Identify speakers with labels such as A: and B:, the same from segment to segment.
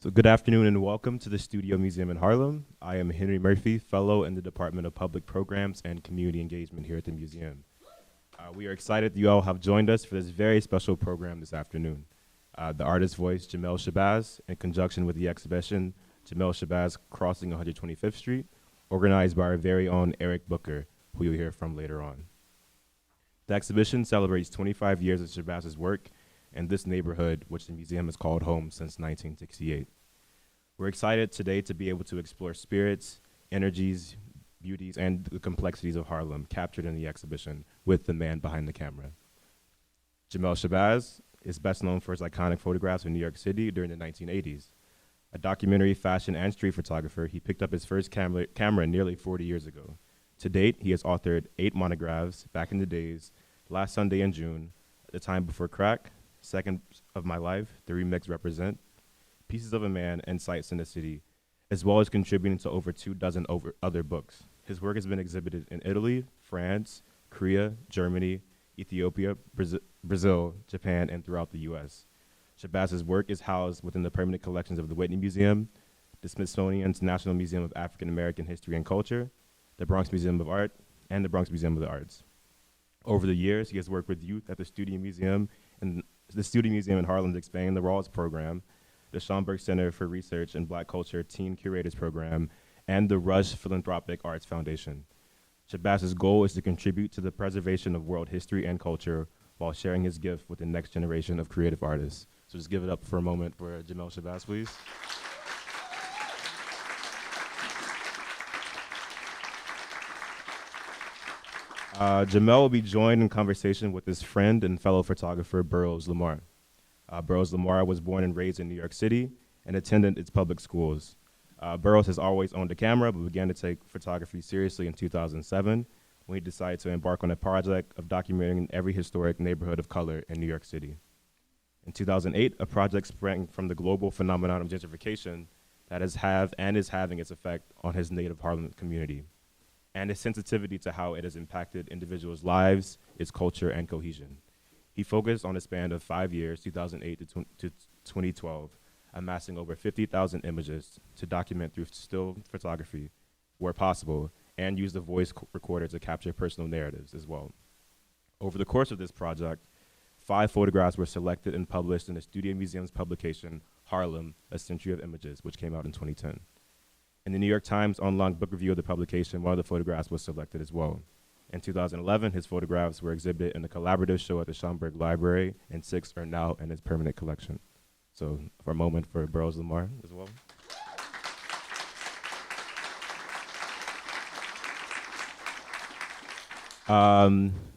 A: So good afternoon and welcome to the Studio Museum in Harlem. I am Henry Murphy, fellow in the Department of Public Programs and Community Engagement here at the museum. We are excited that you all have joined us for this very special program this afternoon. The artist voice, Jamel Shabazz, in conjunction with the exhibition, Jamel Shabazz Crossing 125th Street, organized by our very own Eric Booker, who you'll hear from later on. The exhibition celebrates 25 years of Shabazz's work in this neighborhood, which the museum has called home since 1968. We're excited today to be able to explore spirits, energies, beauties, and the complexities of Harlem captured in the exhibition with the man behind the camera. Jamel Shabazz is best known for his iconic photographs of New York City during the 1980s. A documentary, fashion, and street photographer, he picked up his first camera nearly 40 years ago. To date, he has authored 8 monographs, Back in the Days, Last Sunday in June, The Time Before Crack, Second of My Life, The Remix Represent, Pieces of a Man, and Sights in the City, as well as contributing to over 24 other books. His work has been exhibited in Italy, France, Korea, Germany, Ethiopia, Brazil, Japan, and throughout the US. Shabazz's work is housed within the permanent collections of the Whitney Museum, the Smithsonian's National Museum of African American History and Culture, the Bronx Museum of Art, and the Bronx Museum of the Arts. Over the years, he has worked with youth at the Studio Museum and the Studio Museum in Harlem's Expanding the Walls program, the Schomburg Center for Research in Black Culture Teen Curators Program, and the Rush Philanthropic Arts Foundation. Shabazz's goal is to contribute to the preservation of world history and culture while sharing his gift with the next generation of creative artists. So just give it up for a moment for Jamel Shabazz, please. Jamel will be joined in conversation with his friend and fellow photographer, Burroughs Lamar. Burroughs Lamar was born and raised in New York City and attended its public schools. Burroughs has always owned a camera, but began to take photography seriously in 2007 when he decided to embark on a project of documenting every historic neighborhood of color in New York City. In 2008, a project sprang from the global phenomenon of gentrification that is having its effect on his native Harlem community, and his sensitivity to how it has impacted individuals' lives, its culture, and cohesion. He focused on a span of 5 years, 2008 to 2012, amassing over 50,000 images to document through still photography where possible, and used a voice recorder to capture personal narratives as well. Over the course of this project, 5 photographs were selected and published in the Studio Museum's publication, Harlem, A Century of Images, which came out in 2010. In the New York Times online book review of the publication, one of the photographs was selected as well. In 2011, his photographs were exhibited in a collaborative show at the Schomburg Library, and 6 are now in his permanent collection. So for a moment for Burroughs Lamar as well.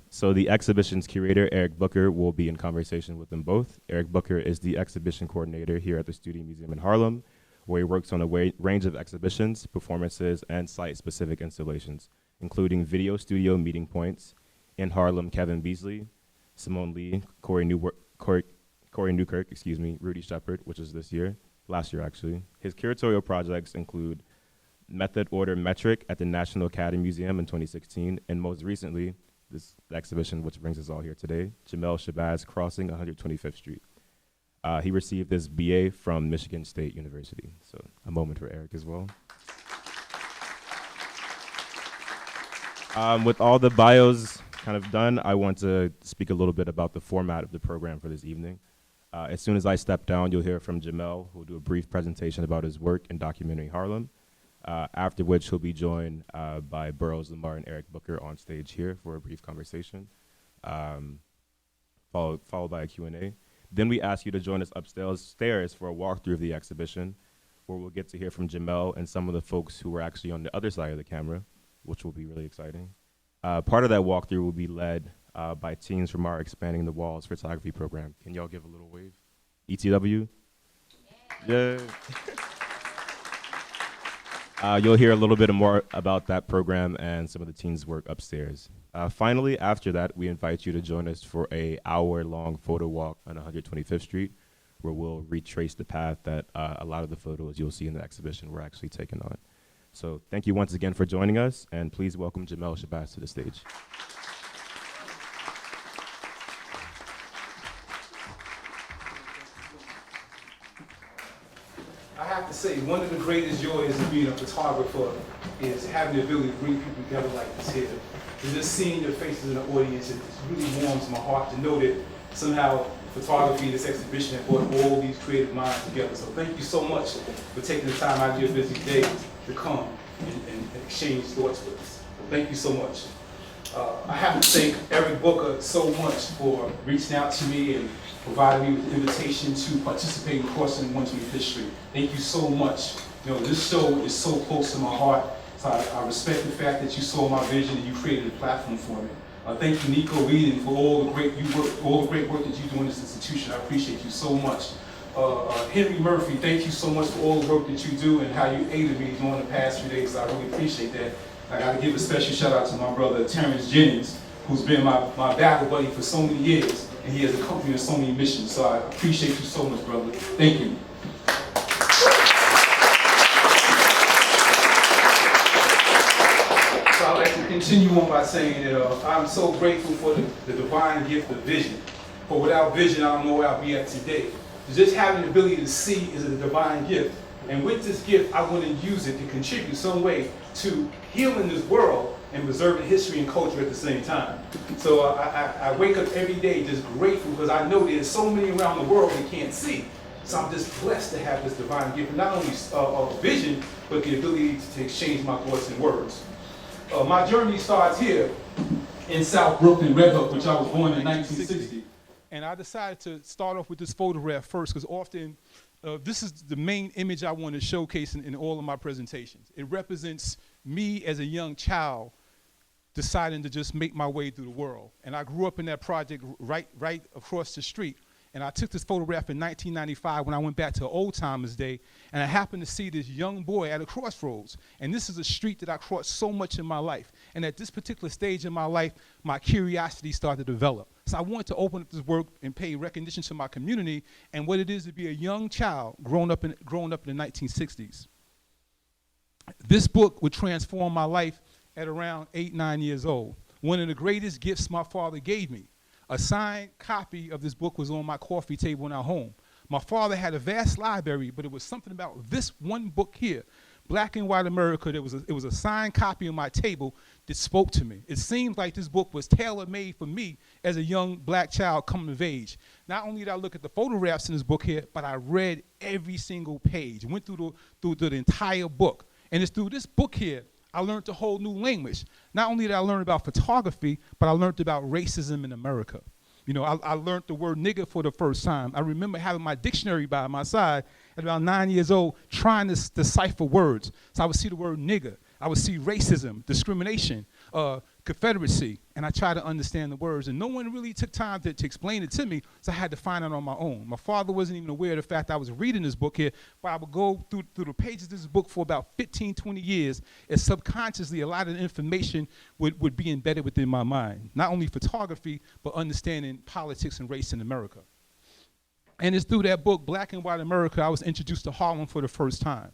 A: So the exhibition's curator, Eric Booker, will be in conversation with them both. Eric Booker is the exhibition coordinator here at the Studio Museum in Harlem, where he works on a range of exhibitions, performances, and site-specific installations, including Video Studio Meeting Points, In Harlem, Kevin Beasley, Simone Lee, Corey Newkirk, Rudy Shepard, which is last year actually. His curatorial projects include Method Order Metric at the National Academy Museum in 2016, and most recently, this exhibition, which brings us all here today, Jamel Shabazz Crossing 125th Street. He received his BA from Michigan State University. So a moment for Eric as well. With all the bios kind of done, I want to speak a little bit about the format of the program for this evening. As soon as I step down, you'll hear from Jamel, who will do a brief presentation about his work in documenting Harlem, after which he'll be joined by Burroughs Lamar and Eric Booker on stage here for a brief conversation, followed by a Q&A. Then we ask you to join us upstairs for a walkthrough of the exhibition, where we'll get to hear from Jamel and some of the folks who were actually on the other side of the camera, which will be really exciting. Part of that walkthrough will be led by teams from our Expanding the Walls photography program. Can y'all give a little wave? ETW? Yeah. You'll hear a little bit more about that program and some of the teams' work upstairs. Finally, after that, we invite you to join us for an hour-long photo walk on 125th Street, where we'll retrace the path that a lot of the photos you'll see in the exhibition were actually taken on. So thank you once again for joining us, and please welcome Jamel Shabazz to the stage.
B: I have to say, one of the greatest joys of being a photographer is having the ability to bring people together like this here. And just seeing their faces in the audience, it really warms my heart to know that somehow photography and this exhibition have brought all these creative minds together. So thank you so much for taking the time out of your busy day to come and exchange thoughts with us. So thank you so much. I have to thank Eric Booker so much for reaching out to me and providing me with the invitation to participate in Crossing 120th History. Thank you so much. You know, this show is so close to my heart, so I respect the fact that you saw my vision and you created a platform for me. Thank you, Nico Reading, for all the great work that you do in this institution. I appreciate you so much. Henry Murphy, thank you so much for all the work that you do and how you aided me during the past few days. I really appreciate that. I got to give a special shout out to my brother Terrence Jennings, who's been my battle buddy for so many years, and he has accompanied me on so many missions. So I appreciate you so much, brother. Thank you. So I'd like to continue on by saying that I'm so grateful for the divine gift of vision. For without vision, I don't know where I'll be at today. Just having the ability to see is a divine gift. And with this gift, I want to use it to contribute some way to healing this world and preserving history and culture at the same time. So I wake up every day just grateful because I know there's so many around the world that can't see. So I'm just blessed to have this divine gift, not only vision, but the ability to exchange my thoughts and words. My journey starts here in South Brooklyn, Red Hook, which I was born in 1960. And I decided to start off with this photograph first because often this is the main image I want to showcase in all of my presentations. It represents me as a young child deciding to just make my way through the world. And I grew up in that project right across the street. And I took this photograph in 1995 when I went back to Old Timers Day, and I happened to see this young boy at a crossroads. And this is a street that I crossed so much in my life. And at this particular stage in my life, my curiosity started to develop. So I wanted to open up this work and pay recognition to my community and what it is to be a young child growing up in the 1960s. This book would transform my life at around 8, 9 years old. One of the greatest gifts my father gave me. A signed copy of this book was on my coffee table in our home. My father had a vast library, but it was something about this one book here, Black and White America. It was a signed copy on my table that spoke to me. It seemed like this book was tailor-made for me as a young black child coming of age. Not only did I look at the photographs in this book here, but I read every single page, went through the entire book. And it's through this book here I learned a whole new language. Not only did I learn about photography, but I learned about racism in America. You know, I learned the word nigger for the first time. I remember having my dictionary by my side at about 9 years old, trying to decipher words. So I would see the word nigger. I would see racism, discrimination, Confederacy, and I tried to understand the words. And no one really took time to explain it to me, so I had to find it on my own. My father wasn't even aware of the fact I was reading this book here, but I would go through the pages of this book for about 15, 20 years, and subconsciously a lot of the information would be embedded within my mind. Not only photography, but understanding politics and race in America. And it's through that book, Black and White America, I was introduced to Harlem for the first time.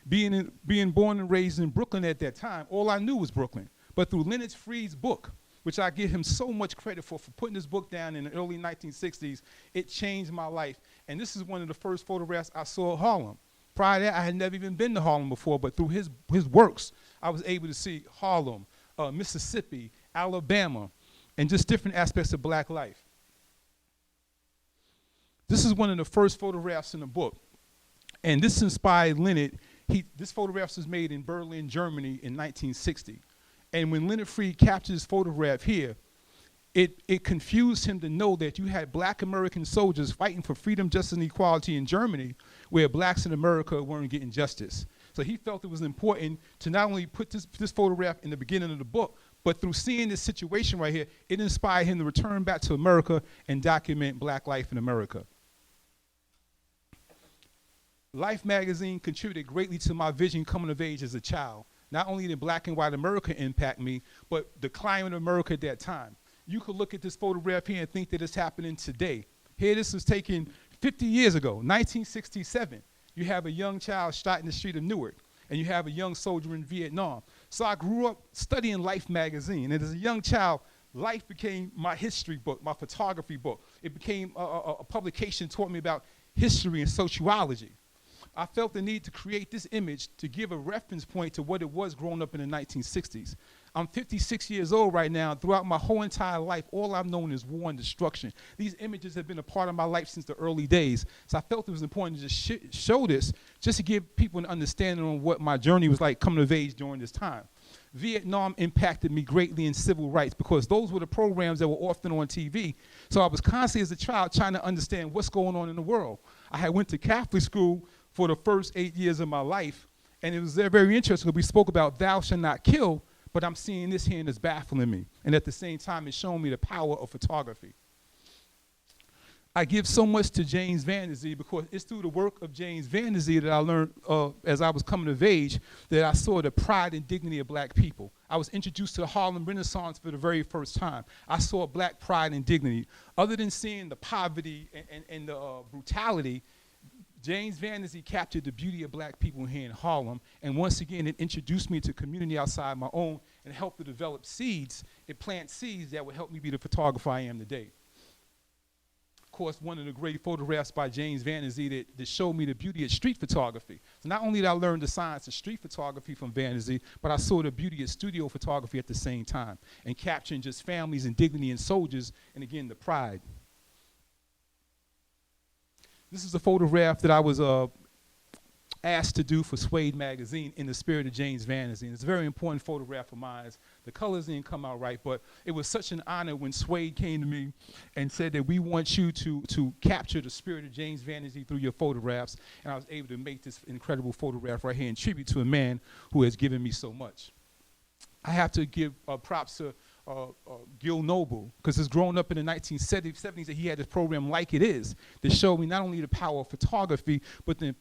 B: Being born and raised in Brooklyn at that time, all I knew was Brooklyn. But through Leonard Freed's book, which I give him so much credit for putting this book down in the early 1960s, it changed my life. And this is one of the first photographs I saw of Harlem. Prior to that, I had never even been to Harlem before, but through his works, I was able to see Harlem, Mississippi, Alabama, and just different aspects of black life. This is one of the first photographs in the book. And this inspired Leonard. This photograph was made in Berlin, Germany in 1960. And when Leonard Freed captured this photograph here, it confused him to know that you had black American soldiers fighting for freedom, justice, and equality in Germany, where blacks in America weren't getting justice. So he felt it was important to not only put this photograph in the beginning of the book, but through seeing this situation right here, it inspired him to return back to America and document black life in America. Life magazine contributed greatly to my vision coming of age as a child. Not only did Black and White America impact me, but the climate of America at that time. You could look at this photograph here and think that it's happening today. Here, this was taken 50 years ago, 1967. You have a young child shot in the street of Newark, and you have a young soldier in Vietnam. So I grew up studying Life magazine, and as a young child, Life became my history book, my photography book. It became a publication that taught me about history and sociology. I felt the need to create this image to give a reference point to what it was growing up in the 1960s. I'm 56 years old right now. Throughout my whole entire life, all I've known is war and destruction. These images have been a part of my life since the early days. So I felt it was important to just show this, just to give people an understanding on what my journey was like coming of age during this time. Vietnam impacted me greatly in civil rights because those were the programs that were often on TV. So I was constantly as a child trying to understand what's going on in the world. I had went to Catholic school for the first 8 years of my life, and it was very interesting because we spoke about thou shalt not kill, but I'm seeing this here and it's baffling me. And at the same time, it's showing me the power of photography. I give so much to James Van Der Zee because it's through the work of James Van Der Zee that I learned as I was coming of age that I saw the pride and dignity of black people. I was introduced to the Harlem Renaissance for the very first time. I saw black pride and dignity. Other than seeing the poverty and the brutality, James Van Der Zee captured the beauty of black people here in Harlem, and once again, it introduced me to a community outside my own and helped to develop seeds. It plants seeds that would help me be the photographer I am today. Of course, one of the great photographs by James Van Der Zee that showed me the beauty of street photography. So not only did I learn the science of street photography from Van Der Zee, but I saw the beauty of studio photography at the same time, and capturing just families and dignity and soldiers, and again, the pride. This is a photograph that I was asked to do for Suede magazine in the spirit of James Van Der Zee. It's a very important photograph of mine. The colors didn't come out right, but it was such an honor when Suede came to me and said that we want you to capture the spirit of James Van Der Zee through your photographs, and I was able to make this incredible photograph right here in tribute to a man who has given me so much. I have to give props to Gil Noble, because it's grown up in the 1970s that he had this program Like It Is that showed me not only the power of photography, but the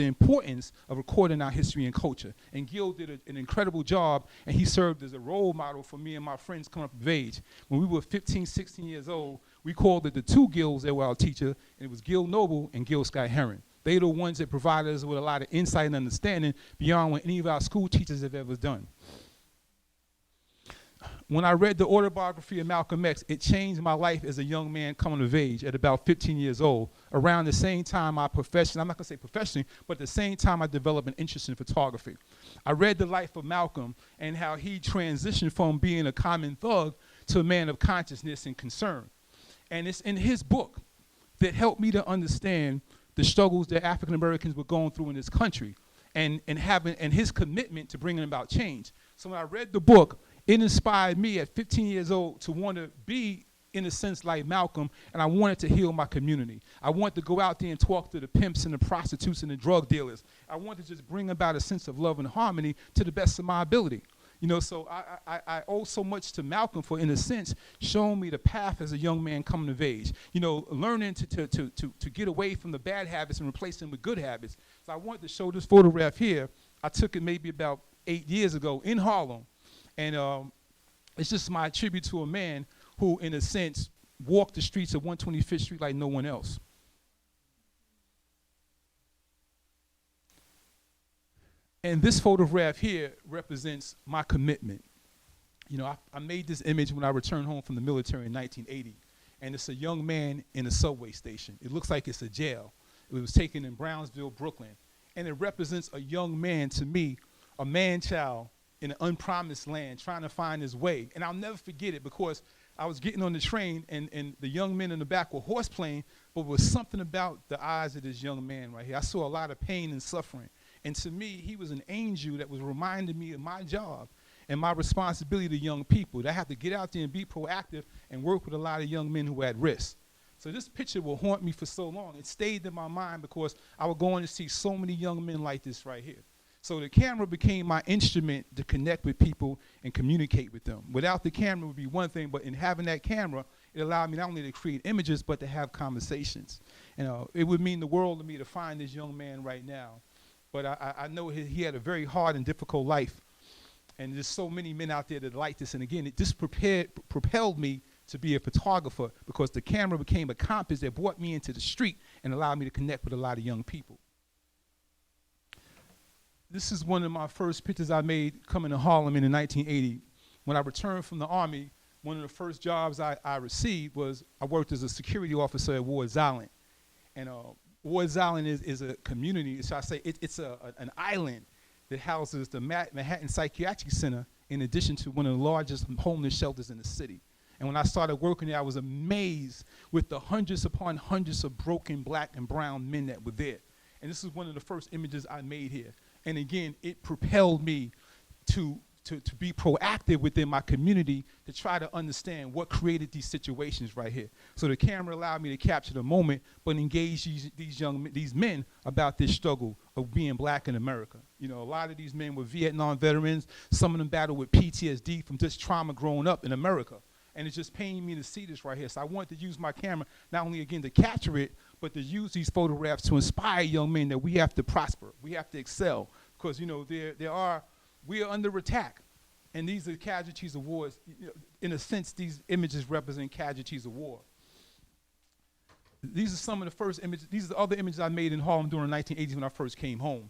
B: importance of recording our history and culture. And Gil did an incredible job, and he served as a role model for me and my friends coming up of age. When we were 15, 16 years old, we called it the two Gils that were our teacher, and it was Gil Noble and Gil Scott Heron. They are the ones that provided us with a lot of insight and understanding beyond what any of our school teachers have ever done. When I read the autobiography of Malcolm X, it changed my life as a young man coming of age at about 15 years old. Around the same time I'm not going to say professionally, but at the same time I developed an interest in photography. I read the life of Malcolm and how he transitioned from being a common thug to a man of consciousness and concern. And it's in his book that helped me to understand the struggles that African Americans were going through in this country and his commitment to bringing about change. So when I read the book, it inspired me at 15 years old to want to be, in a sense, like Malcolm, and I wanted to heal my community. I wanted to go out there and talk to the pimps and the prostitutes and the drug dealers. I wanted to just bring about a sense of love and harmony to the best of my ability. You know, so I owe so much to Malcolm for, in a sense, showing me the path as a young man coming of age. You know, learning to get away from the bad habits and replace them with good habits. So I wanted to show this photograph here. I took it maybe about 8 years ago in Harlem. And it's just my tribute to a man who, in a sense, walked the streets of 125th Street like no one else. And this photograph here represents my commitment. You know, I made this image when I returned home from the military in 1980. And it's a young man in a subway station. It looks like it's a jail. It was taken in Brownsville, Brooklyn. And it represents a young man, to me, a man-child, in an unpromised land, trying to find his way. And I'll never forget it because I was getting on the train and the young men in the back were horseplaying, but there was something about the eyes of this young man right here. I saw a lot of pain and suffering. And to me, he was an angel that was reminding me of my job and my responsibility to young people, that I have to get out there and be proactive and work with a lot of young men who are at risk. So this picture will haunt me for so long. It stayed in my mind because I would go on to see so many young men like this right here. So the camera became my instrument to connect with people and communicate with them. Without the camera would be one thing, but in having that camera, it allowed me not only to create images, but to have conversations. It would mean the world to me to find this young man right now. But I know he had a very hard and difficult life. And there's so many men out there that like this. And again, it just propelled me to be a photographer because the camera became a compass that brought me into the street and allowed me to connect with a lot of young people. This is one of my first pictures I made coming to Harlem in 1980. When I returned from the Army, one of the first jobs I received was I worked as a security officer at Wards Island. And Ward's Island is a community, so I say it's an island that houses the Manhattan Psychiatric Center in addition to one of the largest homeless shelters in the city. And when I started working there, I was amazed with the hundreds upon hundreds of broken black and brown men that were there. And this is one of the first images I made here. And again, it propelled me to be proactive within my community to try to understand what created these situations right here. So the camera allowed me to capture the moment, but engage these men about this struggle of being black in America. You know, a lot of these men were Vietnam veterans. Some of them battled with PTSD from just trauma growing up in America. And it's just paining me to see this right here. So I wanted to use my camera not only, again, to capture it, but to use these photographs to inspire young men that we have to prosper, we have to excel. Because, you know, we are under attack. And these are casualties of war. You know, in a sense, these images represent casualties of war. These are some of the first images. These are the other images I made in Harlem during the 1980s when I first came home.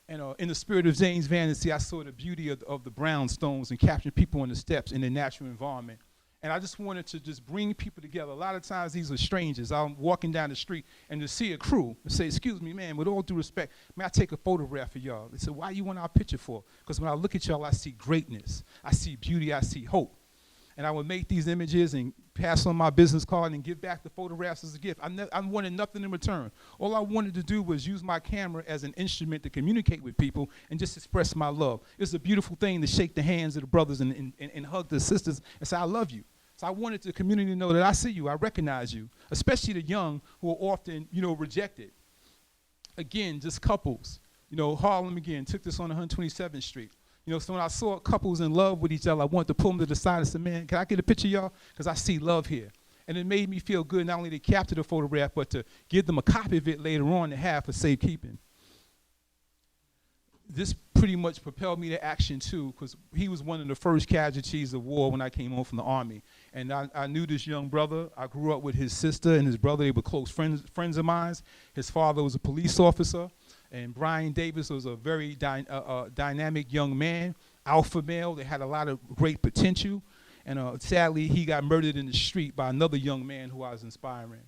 B: And in the spirit of James Vanity, I saw the beauty of the brownstones and capturing people on the steps in their natural environment. And I just wanted to just bring people together. A lot of times these are strangers. I'm walking down the street and to see a crew and say, excuse me, man, with all due respect, may I take a photograph of y'all? They said, why you want our picture for? Because when I look at y'all, I see greatness. I see beauty. I see hope. And I would make these images and pass on my business card and give back the photographs as a gift. I wanted nothing in return. All I wanted to do was use my camera as an instrument to communicate with people and just express my love. It's a beautiful thing to shake the hands of the brothers and hug the sisters and say, I love you. So I wanted the community to know that I see you, I recognize you, especially the young who are often, you know, rejected. Again, just couples. You know, Harlem, again, took this on 127th Street. You know, so when I saw couples in love with each other, I wanted to pull them to the side and say, man, can I get a picture of y'all? Because I see love here. And it made me feel good not only to capture the photograph, but to give them a copy of it later on to have for safekeeping. This pretty much propelled me to action too, because he was one of the first casualties of war when I came home from the Army. And I knew this young brother. I grew up with his sister and his brother. They were close friends of mine. His father was a police officer. And Brian Davis was a very dynamic young man, alpha male that had a lot of great potential. And sadly, he got murdered in the street by another young man who I was inspiring.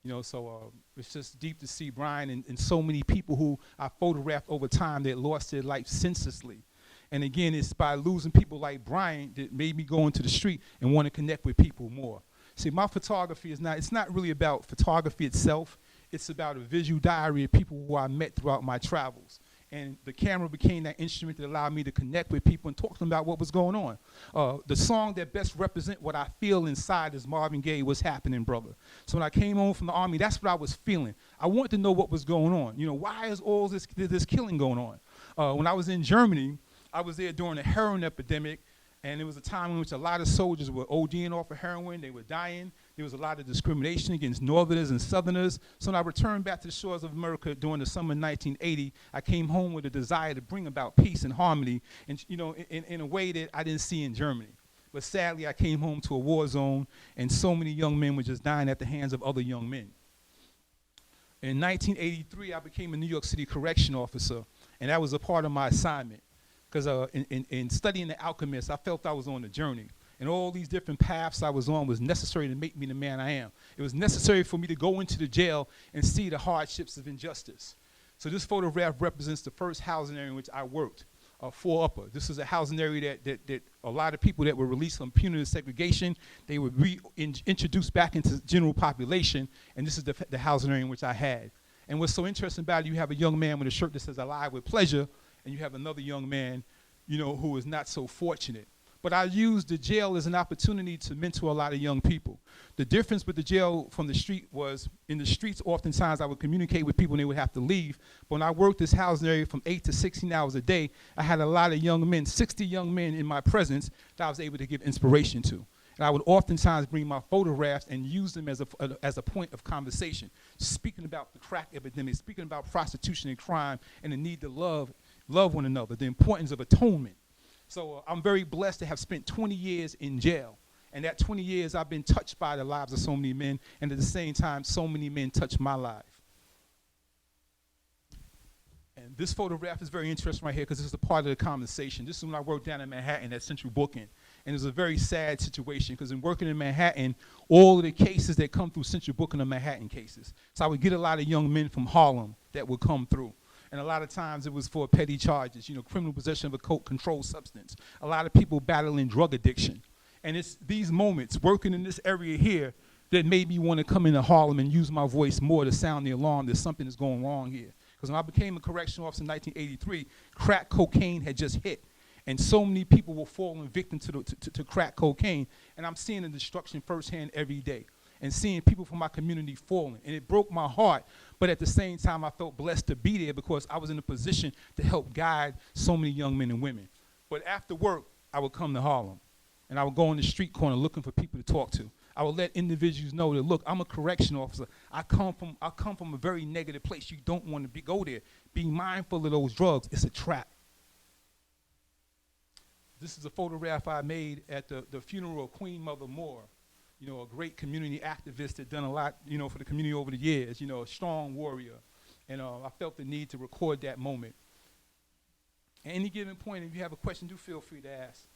B: You know, so it's just deep to see Brian and so many people who I photographed over time that lost their life senselessly. And again, it's by losing people like Brian that made me go into the street and want to connect with people more. See, my photography it's not really about photography itself. It's about a visual diary of people who I met throughout my travels. And the camera became that instrument that allowed me to connect with people and talk to them about what was going on. The song that best represents what I feel inside is Marvin Gaye, What's Happening, Brother. So when I came home from the Army, that's what I was feeling. I wanted to know what was going on. You know, why is all this killing going on? When I was in Germany, I was there during the heroin epidemic, and it was a time in which a lot of soldiers were ODing off of heroin. They were dying. There was a lot of discrimination against Northerners and Southerners. So when I returned back to the shores of America during the summer of 1980, I came home with a desire to bring about peace and harmony, and you know, in a way that I didn't see in Germany. But sadly, I came home to a war zone, and so many young men were just dying at the hands of other young men. In 1983, I became a New York City correction officer, and that was a part of my assignment. Because in studying The Alchemist, I felt I was on a journey. And all these different paths I was on was necessary to make me the man I am. It was necessary for me to go into the jail and see the hardships of injustice. So this photograph represents the first housing area in which I worked, 4 Upper. This is a housing area that a lot of people that were released from punitive segregation, they were introduced back into general population, and this is the housing area in which I had. And what's so interesting about it, you have a young man with a shirt that says "Alive with Pleasure," and you have another young man, you know, who is not so fortunate. But I used the jail as an opportunity to mentor a lot of young people. The difference with the jail from the street was, in the streets, oftentimes I would communicate with people and they would have to leave. But when I worked this housing area from 8 to 16 hours a day, I had a lot of young men, 60 young men in my presence that I was able to give inspiration to. And I would oftentimes bring my photographs and use them as a point of conversation, speaking about the crack epidemic, speaking about prostitution and crime and the need to love one another, the importance of atonement. So I'm very blessed to have spent 20 years in jail. And that 20 years, I've been touched by the lives of so many men, and at the same time, so many men touched my life. And this photograph is very interesting right here because this is a part of the conversation. This is when I worked down in Manhattan at Central Booking. And it's a very sad situation because in working in Manhattan, all of the cases that come through Central Booking are Manhattan cases. So I would get a lot of young men from Harlem that would come through. And a lot of times it was for petty charges, criminal possession of a controlled substance. A lot of people battling drug addiction. And it's these moments, working in this area here, that made me want to come into Harlem and use my voice more to sound the alarm that something is going wrong here. Because when I became a correctional officer in 1983, crack cocaine had just hit. And so many people were falling victim to crack cocaine. And I'm seeing the destruction firsthand every day. And seeing people from my community falling. And it broke my heart. But at the same time, I felt blessed to be there because I was in a position to help guide so many young men and women. But after work, I would come to Harlem. And I would go on the street corner looking for people to talk to. I would let individuals know that, look, I'm a correction officer. I come from a very negative place. You don't want to go there. Be mindful of those drugs. It's a trap. This is a photograph I made at the funeral of Queen Mother Moore, a great community activist that done a lot, for the community over the years, a strong warrior. And I felt the need to record that moment. At any given point, if you have a question, do feel free to ask.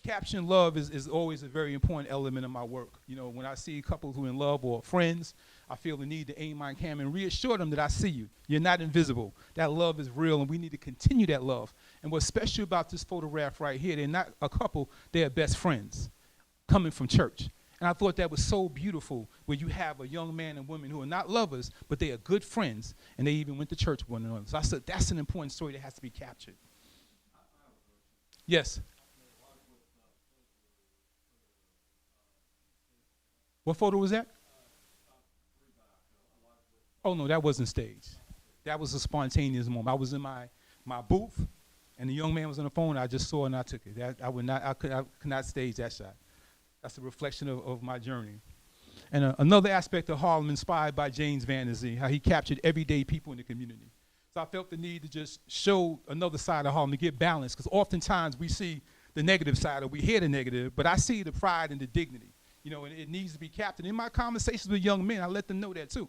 B: Capturing love is always a very important element of my work. When I see couples who are in love or friends, I feel the need to aim my camera and reassure them that I see you. You're not invisible. That love is real, and we need to continue that love. And what's special about this photograph right here, they're not a couple, they're best friends coming from church. And I thought that was so beautiful, where you have a young man and woman who are not lovers, but they are good friends, and they even went to church with one another. So I said, that's an important story that has to be captured. Yes? What photo was that? Oh, no, that wasn't staged. That was a spontaneous moment. I was in my booth, and the young man was on the phone. I just saw it, and I took it. I could not stage that shot. That's a reflection of my journey. And another aspect of Harlem, inspired by James Van Der Zee, how he captured everyday people in the community. So I felt the need to just show another side of Harlem to get balance, because oftentimes we see the negative side, or we hear the negative, but I see the pride and the dignity. And it needs to be captured. In my conversations with young men, I let them know that too.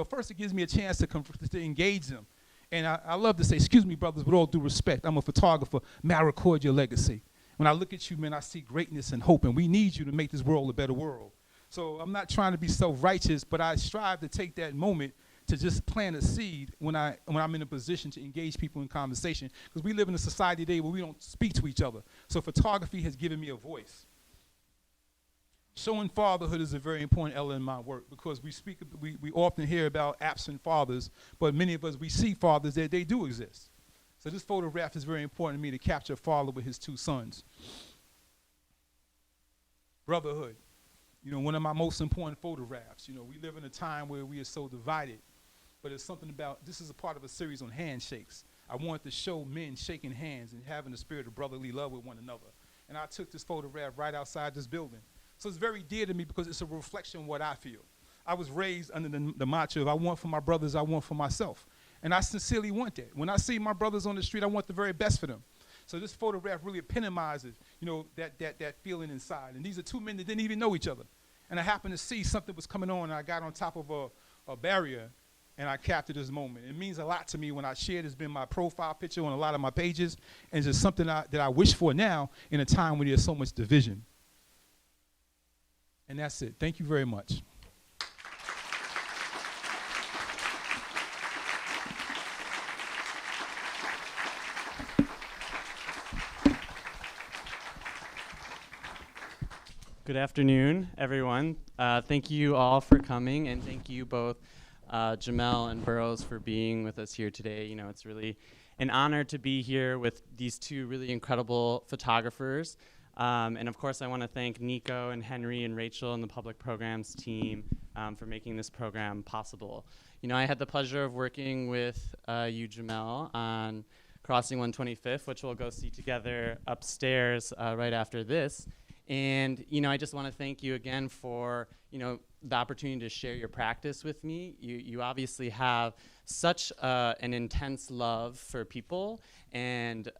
B: First it gives me a chance to engage them. And I love to say, excuse me, brothers, with all due respect, I'm a photographer. May I record your legacy? When I look at you, man, I see greatness and hope, and we need you to make this world a better world. So I'm not trying to be self-righteous, but I strive to take that moment to just plant a seed when I'm in a position to engage people in conversation. Because we live in a society today where we don't speak to each other. So photography has given me a voice. Showing fatherhood is a very important element in my work, because we often hear about absent fathers, but many of us, we see fathers that they do exist. So this photograph is very important to me, to capture a father with his two sons. Brotherhood, one of my most important photographs. We live in a time where we are so divided, but it's something about, this is a part of a series on handshakes. I wanted to show men shaking hands and having the spirit of brotherly love with one another. And I took this photograph right outside this building. So it's very dear to me because it's a reflection of what I feel. I was raised under the mantra of, I want for my brothers, I want for myself. And I sincerely want that. When I see my brothers on the street, I want the very best for them. So this photograph really epitomizes, that feeling inside. And these are two men that didn't even know each other. And I happened to see something was coming on, and I got on top of a barrier, and I captured this moment. It means a lot to me when I share. It's been my profile picture on a lot of my pages, and it's just something that I wish for now in a time when there's so much division. And that's it. Thank you very much.
C: Good afternoon, everyone. Thank you all for coming, and thank you both, Jamel and Burroughs, for being with us here today. It's really an honor to be here with these two really incredible photographers. And of course, I want to thank Nico and Henry and Rachel and the public programs team for making this program possible. I had the pleasure of working with you, Jamel, on Crossing 125th, which we'll go see together upstairs right after this. And, I just want to thank you again for, the opportunity to share your practice with me. You obviously have such an intense love for people and,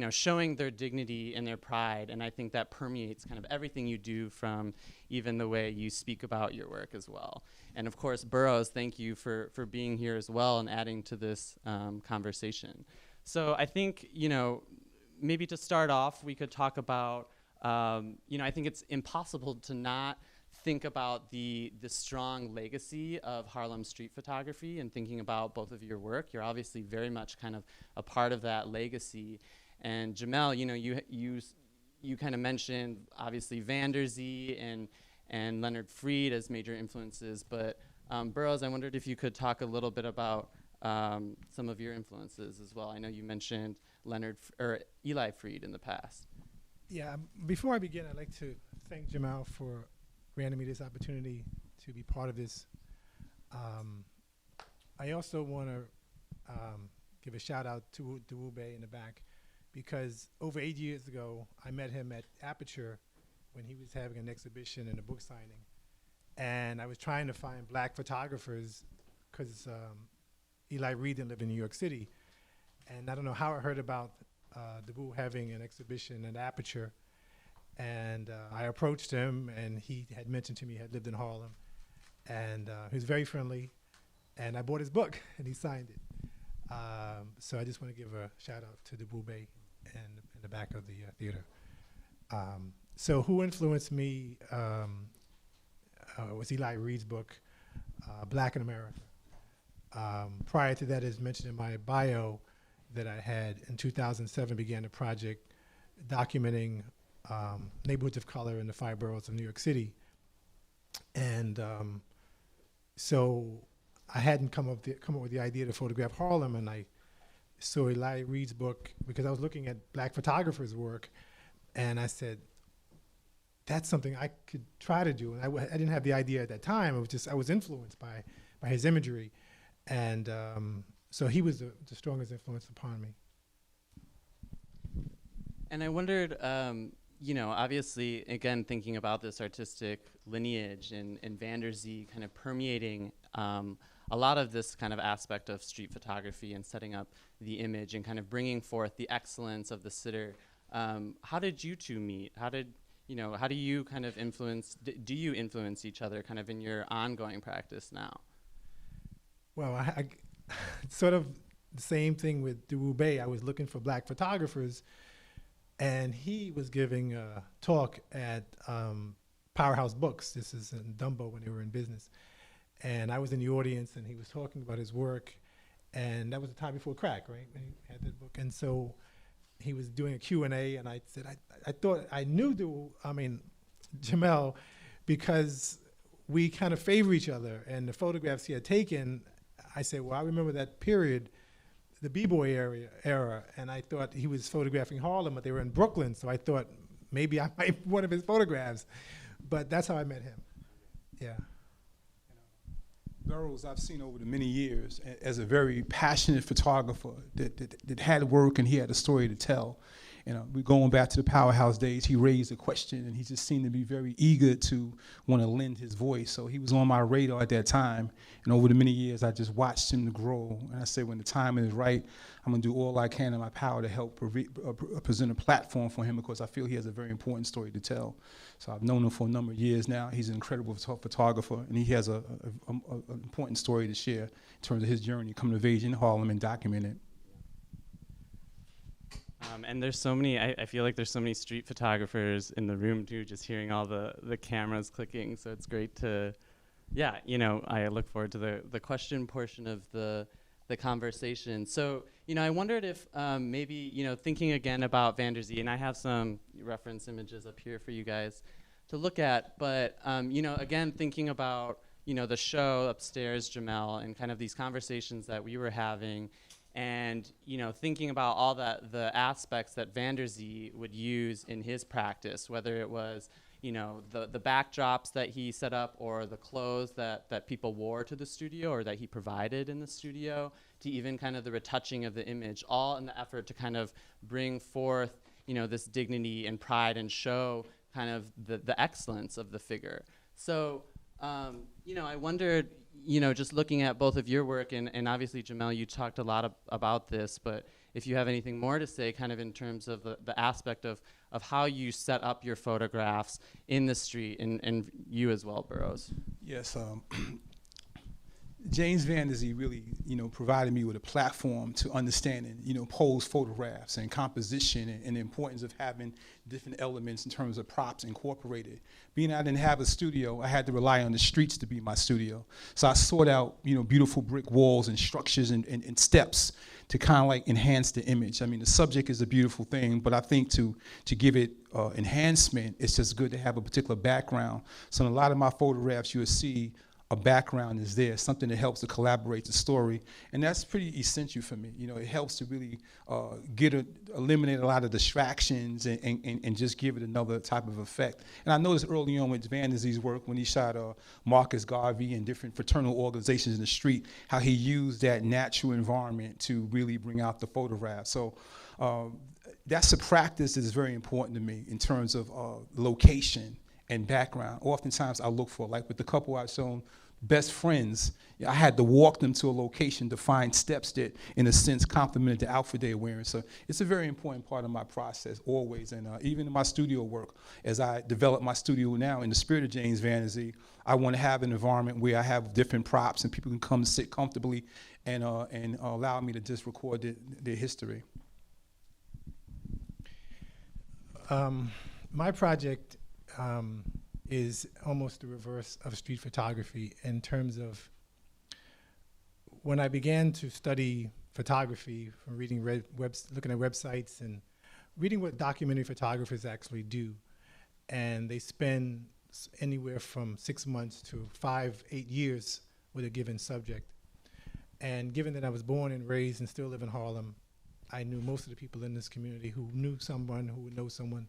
C: showing their dignity and their pride. And I think that permeates kind of everything you do, from even the way you speak about your work as well. And of course, Burroughs, thank you for being here as well and adding to this conversation. So I think, maybe to start off, we could talk about, I think it's impossible to not think about the strong legacy of Harlem street photography and thinking about both of your work. You're obviously very much kind of a part of that legacy. And Jamel, you kind of mentioned obviously Vanderzee and Leonard Freed as major influences, but Burroughs, I wondered if you could talk a little bit about some of your influences as well. I know you mentioned Eli Freed in the past.
D: Yeah, before I begin, I'd like to thank Jamel for granting me this opportunity to be part of this. I also want to give a shout out to Dewube in the back, because over 8 years ago, I met him at Aperture when he was having an exhibition and a book signing. And I was trying to find black photographers because Eli Reed didn't live in New York City. And I don't know how I heard about Dewube having an exhibition at Aperture. And I approached him, and he had mentioned to me he had lived in Harlem. And he was very friendly. And I bought his book, and he signed it. So I just want to give a shout out to Dewube in the back of the theater. So who influenced me was Eli Reed's book, Black in America. Prior to that, as mentioned in my bio, that I had in 2007 began a project documenting neighborhoods of color in the 5 boroughs of New York City. And so I hadn't come up with the idea to photograph Harlem, and I saw Eli Reed's book because I was looking at black photographers' work, and I said, that's something I could try to do. And I didn't have the idea at that time. It was just I was influenced by his imagery, and so he was the strongest influence upon me.
C: And I wondered, obviously, again, thinking about this artistic lineage and Vanderzee kind of permeating a lot of this kind of aspect of street photography and setting up the image and kind of bringing forth the excellence of the sitter. How did you two meet? How do you kind of influence, do you influence each other kind of in your ongoing practice now?
D: Well, I sort of the same thing with Dewube. I was looking for black photographers, and he was giving a talk at Powerhouse Books. This is in Dumbo when they were in business. And I was in the audience, and he was talking about his work. And that was the time before crack, right? When he had that book. And so he was doing a Q&A, and I said, I thought I knew Jamel, because we kind of favor each other. And the photographs he had taken, I said, well, I remember that period, the B-boy era, and I thought he was photographing Harlem, but they were in Brooklyn, so I thought maybe I might one of his photographs. But that's how I met him. Yeah.
B: Burroughs, I've seen over the many years as a very passionate photographer that had work and he had a story to tell. We're going back to the Powerhouse days. He raised a question, and he just seemed to be very eager to want to lend his voice. So he was on my radar at that time. And over the many years, I just watched him to grow. And I said, when the time is right, I'm going to do all I can in my power to help present a platform for him, because I feel he has a very important story to tell. So I've known him for a number of years now. He's an incredible photographer, and he has an important story to share in terms of his journey coming of age in Harlem and document it.
C: And there's so many, I feel like there's so many street photographers in the room too, just hearing all the cameras clicking. So it's great to, I look forward to the question portion of the conversation. So, I wondered if maybe, thinking again about Vanderzee, and I have some reference images up here for you guys to look at, but, again, thinking about, the show upstairs, Jamel, and kind of these conversations that we were having, and thinking about all the aspects that Vanderzee would use in his practice, whether it was the backdrops that he set up, or the clothes that people wore to the studio, or that he provided in the studio, to even kind of the retouching of the image, all in the effort to kind of bring forth this dignity and pride and show kind of the excellence of the figure. So I wondered, just looking at both of your work, and obviously, Jamel, you talked a lot about this, but if you have anything more to say kind of in terms of the aspect of how you set up your photographs in the street, and you as well, Burroughs.
B: Yes. James Vanderzee really, provided me with a platform to understand and, pose photographs and composition and the importance of having different elements in terms of props incorporated. Being I didn't have a studio, I had to rely on the streets to be my studio. So I sought out, beautiful brick walls and structures and steps to kind of like enhance the image. I mean, the subject is a beautiful thing, but I think to give it enhancement, it's just good to have a particular background. So in a lot of my photographs, you'll see a background is there, something that helps to collaborate the story, and that's pretty essential for me. It helps to really eliminate a lot of distractions and just give it another type of effect. And I noticed early on with Vandezzee's work, when he shot Marcus Garvey and different fraternal organizations in the street, how he used that natural environment to really bring out the photograph. So that's a practice that is very important to me in terms of location and background. Oftentimes I look for, like with the couple I've shown, best friends, I had to walk them to a location to find steps that, in a sense, complemented the outfit they're wearing. So it's a very important part of my process, always. And even in my studio work, as I develop my studio now, in the spirit of James Vanderzee, I want to have an environment where I have different props and people can come sit comfortably and allow me to just record their history.
D: My project is almost the reverse of street photography in terms of when I began to study photography from reading looking at websites and reading what documentary photographers actually do. And they spend anywhere from 6 months to 5, 8 years with a given subject. And given that I was born and raised and still live in Harlem, I knew most of the people in this community who knew someone who would know someone.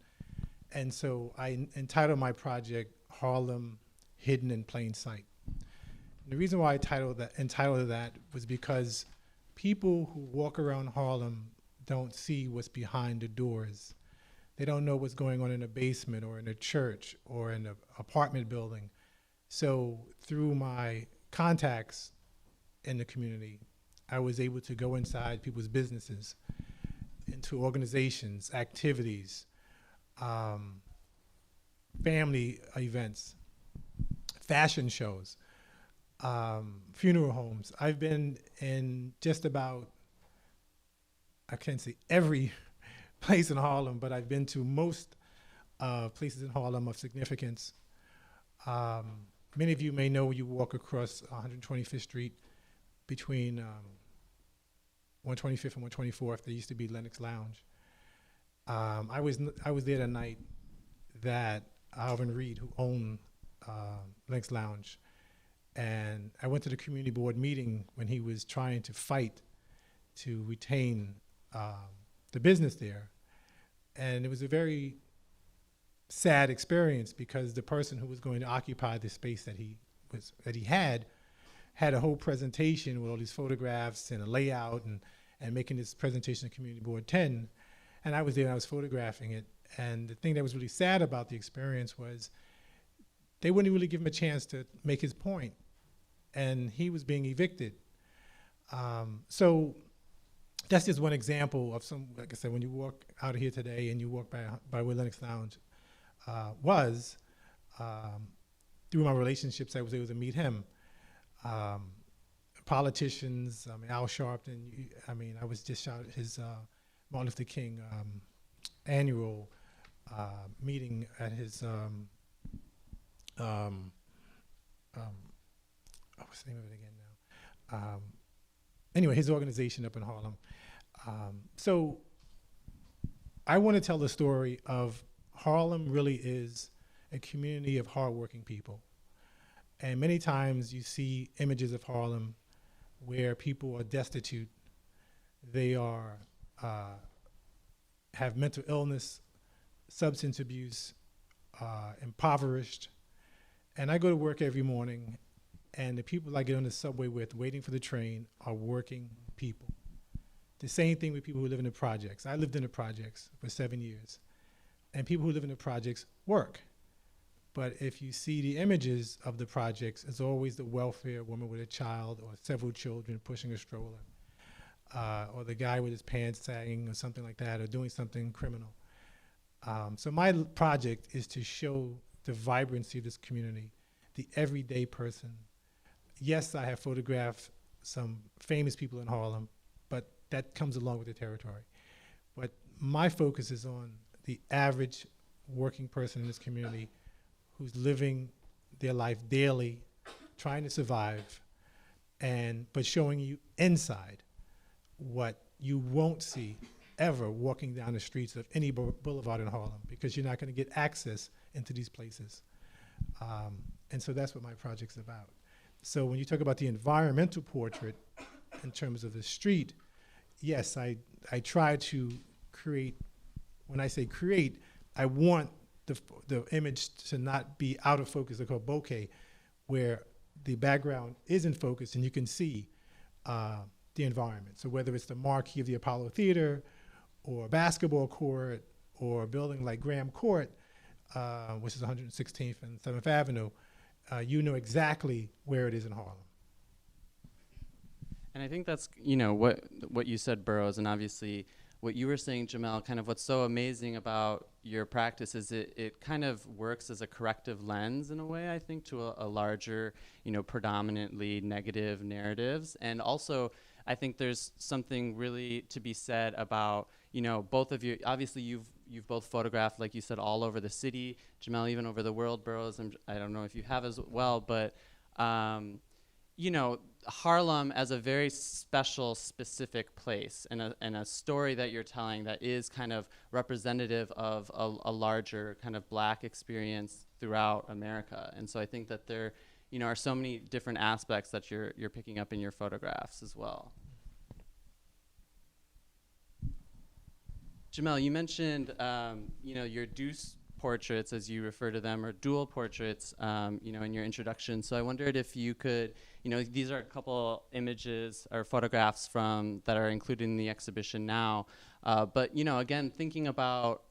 D: And so I entitled my project Harlem Hidden in Plain Sight. And the reason why I entitled that was because people who walk around Harlem don't see what's behind the doors. They don't know what's going on in a basement or in a church or in an apartment building. So through my contacts in the community, I was able to go inside people's businesses, into organizations, activities, family events, fashion shows, funeral homes. I've been in just about, I can't say every place in Harlem, but I've been to most places in Harlem of significance. Many of you may know you walk across 125th Street between 125th and 124th. There used to be Lenox Lounge. I was there the night that Alvin Reed, who owned Lenox Lounge, and I went to the community board meeting when he was trying to fight to retain the business there. And it was a very sad experience because the person who was going to occupy the space that he had a whole presentation with all these photographs and a layout and making this presentation at Community Board 10. And I was there and I was photographing it. And the thing that was really sad about the experience was they wouldn't really give him a chance to make his point. And he was being evicted. So that's just one example of some, like I said, when you walk out of here today and you walk by where Lenox Lounge was, through my relationships, I was able to meet him. Politicians, Al Sharpton, I was just shot at his Martin Luther King annual meeting at his, what's the name of it again now? Anyway, his organization up in Harlem. So I want to tell the story of Harlem really is a community of hardworking people. And many times you see images of Harlem where people are destitute. They are, have mental illness, substance abuse, impoverished. And I go to work every morning, and the people I get on the subway with waiting for the train are working people. The same thing with people who live in the projects. I lived in the projects for 7 years. And people who live in the projects work. But if you see the images of the projects, it's always the welfare woman with a child or several children pushing a stroller, or the guy with his pants sagging or something like that, or doing something criminal. So my project is to show the vibrancy of this community, the everyday person, yes, I have photographed some famous people in Harlem, but that comes along with the territory. But my focus is on the average working person in this community who's living their life daily, trying to survive, but showing you inside what you won't see ever walking down the streets of any boulevard in Harlem, because you're not going to get access into these places. And so that's what my project's about. So when you talk about the environmental portrait in terms of the street, yes, I try to create. When I say create, I want the image to not be out of focus. They're called bokeh, where the background is in focus and you can see the environment. So whether it's the marquee of the Apollo Theater or a basketball court or a building like Graham Court, which is 116th and 7th Avenue, you know exactly where it is in Harlem.
C: And I think that's, you know, what you said, Burroughs, and obviously what you were saying, Jamel, kind of what's so amazing about your practice is it kind of works as a corrective lens in a way, I think, to a larger, you know, predominantly negative narratives. And also, I think there's something really to be said about, you know, both of you, obviously you've both photographed, like you said, all over the city, Jamel, even over the world, Burroughs, and I don't know if you have as well, but, you know, Harlem as a very special, specific place, and a story that you're telling that is kind of representative of a larger kind of Black experience throughout America. And so I think that there, you know, are so many different aspects that you're picking up in your photographs as well. Jamel, you mentioned, you know, your deuce portraits, as you refer to them, or dual portraits, you know, in your introduction. So I wondered if you could, you know, these are a couple images or photographs that are included in the exhibition now. But, you know, again, thinking about,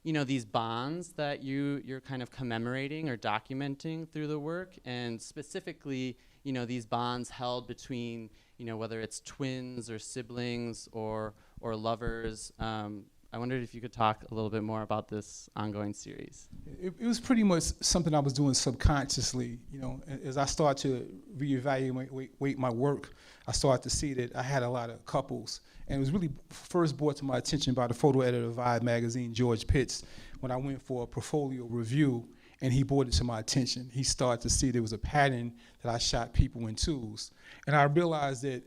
C: you know, these bonds that you're kind of commemorating or documenting through the work, and specifically, you know, these bonds held between, you know, whether it's twins or siblings or lovers. I wondered if you could talk a little bit more about this ongoing series.
B: It was pretty much something I was doing subconsciously. You know, as I started to reevaluate my work, I started to see that I had a lot of couples. And it was really first brought to my attention by the photo editor of Vibe magazine, George Pitts, when I went for a portfolio review, and he brought it to my attention. He started to see there was a pattern that I shot people in twos. And I realized that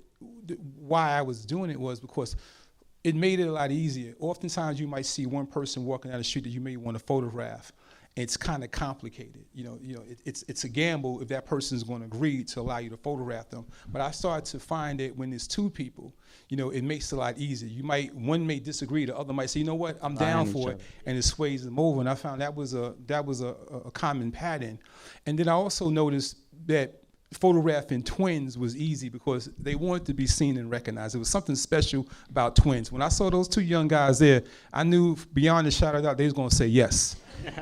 B: why I was doing it was because it made it a lot easier. Oftentimes you might see one person walking down the street that you may want to photograph. It's kind of complicated. You know, it's a gamble if that person is going to agree to allow you to photograph them. But I started to find that when there's two people, you know, it makes it a lot easier. One may disagree, the other might say, you know what, I'm down for it, and it sways them over. And I found that was a common pattern. And then I also noticed that photographing twins was easy because they wanted to be seen and recognized. There was something special about twins. When I saw those two young guys there, I knew beyond a shadow of a doubt they was going to say yes.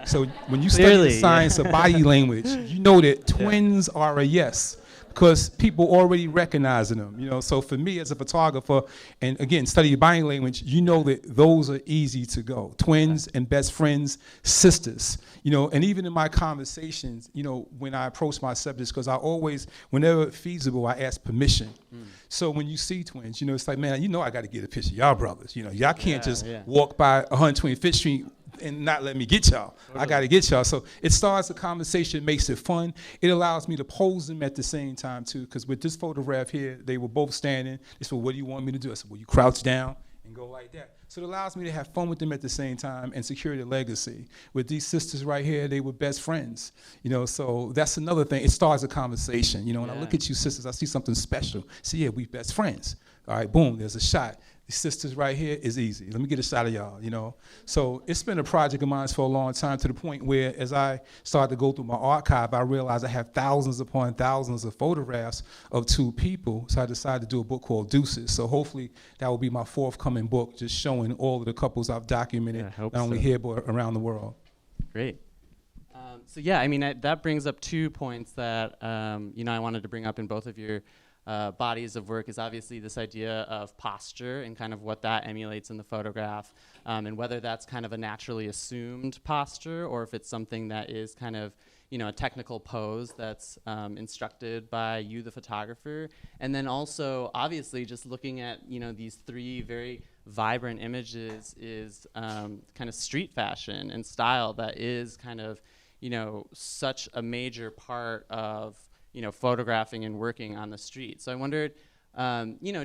B: So when you study the science of body language, you know that twins are a yes, because people already recognizing them, you know. So for me as a photographer, and again, study body language, you know that those are easy to go. Twins and best friends, sisters, you know. And even in my conversations, you know, when I approach my subjects, because I always, whenever feasible, I ask permission. So when you see twins, you know, it's like, man, you know, I got to get a picture of y'all brothers. You know, y'all can't just walk by 125th Street and not let me get y'all. Totally. I got to get y'all. So it starts a conversation, makes it fun. It allows me to pose them at the same time too, because with this photograph here, they were both standing. They said, well, what do you want me to do? I said, well, you crouch down and go like that. So it allows me to have fun with them at the same time and secure the legacy. With these sisters right here, they were best friends. You know, so that's another thing. It starts a conversation. You know, when I look at you sisters, I see something special. See, yeah, we best friends. All right, boom, there's a shot. The sisters right here is easy. Let me get a shot of y'all, you know. So it's been a project of mine for a long time, to the point where as I started to go through my archive, I realized I have thousands upon thousands of photographs of two people. So I decided to do a book called Deuces. So hopefully that will be my forthcoming book, just showing all of the couples I've documented, not only here but around the world.
C: Great. So yeah, I mean, that brings up 2 points that you know, I wanted to bring up in both of your bodies of work. Is obviously this idea of posture and kind of what that emulates in the photograph, and whether that's kind of a naturally assumed posture or if it's something that is kind of, you a technical pose that's instructed by you, the photographer. And then also, obviously, just looking at, these three very vibrant images is kind of street fashion and style that is kind of, such a major part of, photographing and working on the street. So I wondered,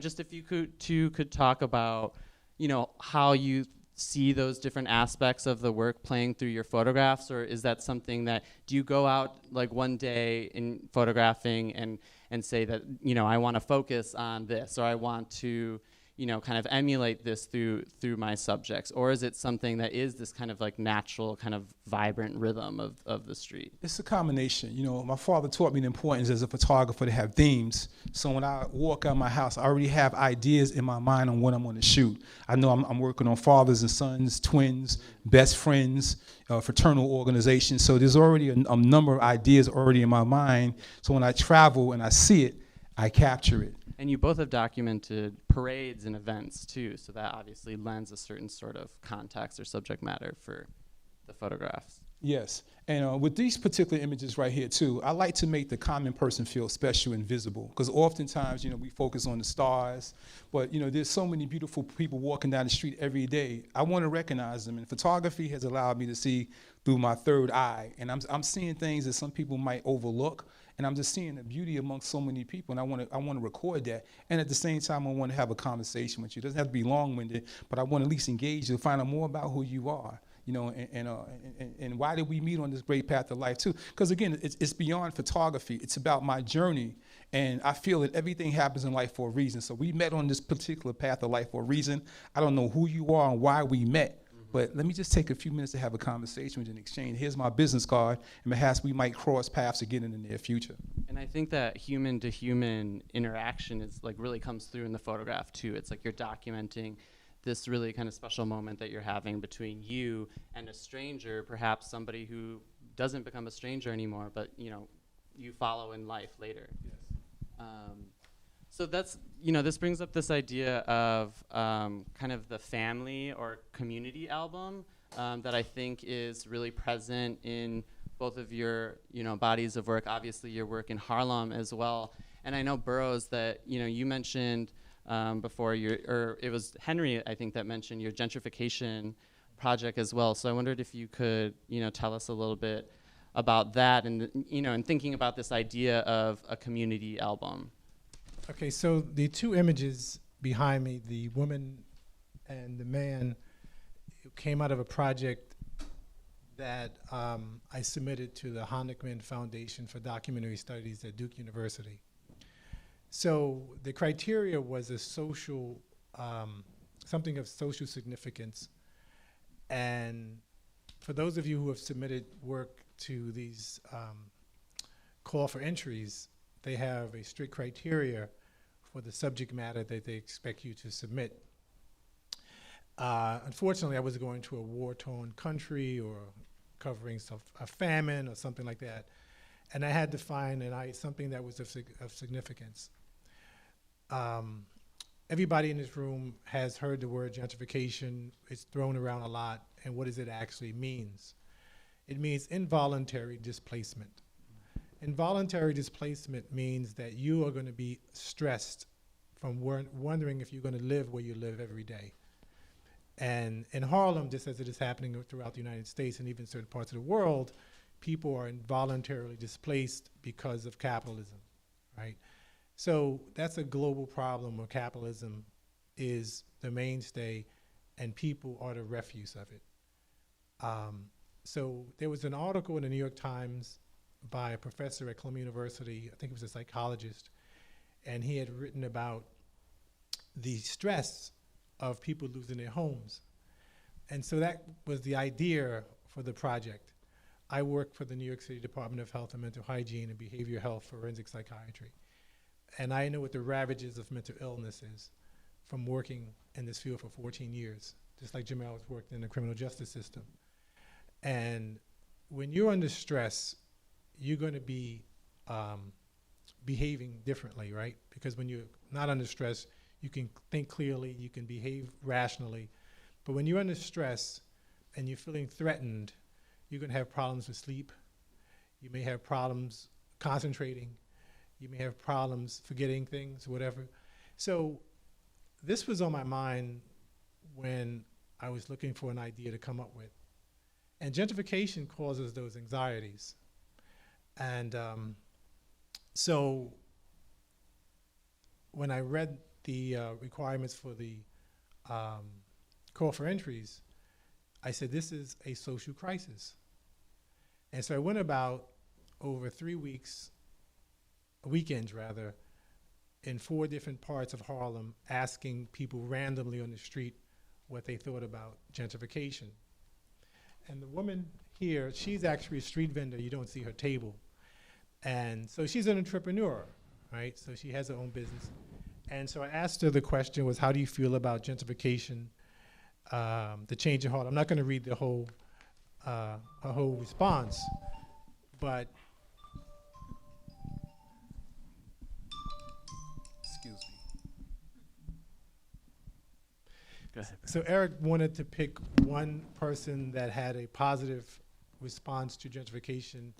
C: just if you could talk about, how you see those different aspects of the work playing through your photographs, or is that something that, do you go out like one day in photographing and say that, I want to focus on this, or I want to, kind of emulate this through my subjects, or is it something that is this kind of like natural kind of vibrant rhythm of the street?
B: It's a combination. My father taught me the importance as a photographer to have themes. So when I walk out my house, I already have ideas in my mind on what I'm going to shoot. I know I'm working on fathers and sons, twins, best friends, fraternal organizations. So there's already a number of ideas already in my mind. So when I travel and I see it, I capture it.
C: And you both have documented parades and events too, so that obviously lends a certain sort of context or subject matter for the photographs.
B: Yes, and with these particular images right here too, I like to make the common person feel special and visible, because oftentimes, we focus on the stars, but there's so many beautiful people walking down the street every day. I want to recognize them, and photography has allowed me to see through my third eye, and I'm seeing things that some people might overlook. And I'm just seeing the beauty amongst so many people, and I want to record that. And at the same time, I want to have a conversation with you. It doesn't have to be long-winded, but I want to at least engage you to find out more about who you are, and why did we meet on this great path of life too? Because again, it's beyond photography. It's about my journey, and I feel that everything happens in life for a reason. So we met on this particular path of life for a reason. I don't know who you are and why we met. But let me just take a few minutes to have a conversation with you and exchange. Here's my business card, and perhaps we might cross paths again in the near future.
C: And I think that human-to-human interaction is like really comes through in the photograph too. It's like you're documenting this really kind of special moment that you're having between you and a stranger, perhaps somebody who doesn't become a stranger anymore, but you follow in life later. Yes. So that's, this brings up this idea of kind of the family or community album that I think is really present in both of your, bodies of work. Obviously, your work in Harlem as well. And I know, Burroughs, that, you mentioned before or it was Henry, I think, that mentioned your gentrification project as well. So I wondered if you could, tell us a little bit about that and, and thinking about this idea of a community album.
D: Okay, so the two images behind me, the woman and the man, came out of a project that I submitted to the Hahnemann Foundation for Documentary Studies at Duke University. So the criteria was a social, something of social significance. And for those of you who have submitted work to these call for entries, they have a strict criteria for the subject matter that they expect you to submit. Unfortunately, I was going to a war-torn country or covering a famine or something like that, and I had to find something that was of significance. Everybody in this room has heard the word gentrification. It's thrown around a lot, and what does it actually means? It means involuntary displacement. Involuntary displacement means that you are going to be stressed from wondering if you're going to live where you live every day. And in Harlem, just as it is happening throughout the United States and even certain parts of the world, people are involuntarily displaced because of capitalism, right? So that's a global problem where capitalism is the mainstay and people are the refuse of it. So there was an article in the New York Times by a professor at Columbia University, I think he was a psychologist, and he had written about the stress of people losing their homes. And so that was the idea for the project. I work for the New York City Department of Health and Mental Hygiene and Behavioral Health Forensic Psychiatry. And I know what the ravages of mental illness is from working in this field for 14 years, just like Jamel has worked in the criminal justice system. And when you're under stress, you're going to be behaving differently, right? Because when you're not under stress, you can think clearly, you can behave rationally. But when you're under stress and you're feeling threatened, you're going to have problems with sleep. You may have problems concentrating. You may have problems forgetting things, whatever. So this was on my mind when I was looking for an idea to come up with. And gentrification causes those anxieties. And so when I read the requirements for the call for entries, I said, this is a social crisis. And so I went about over 3 weeks, weekends rather, in 4 different parts of Harlem, asking people randomly on the street what they thought about gentrification. And the woman here, she's actually a street vendor. You don't see her table. And so she's an entrepreneur, right? So she has her own business. And so I asked her, the question was, how do you feel about gentrification, the change in Harlem? I'm not going to read the whole, her whole response, but excuse me.
C: Go ahead.
D: So Eric wanted to pick one person that had a positive response to gentrification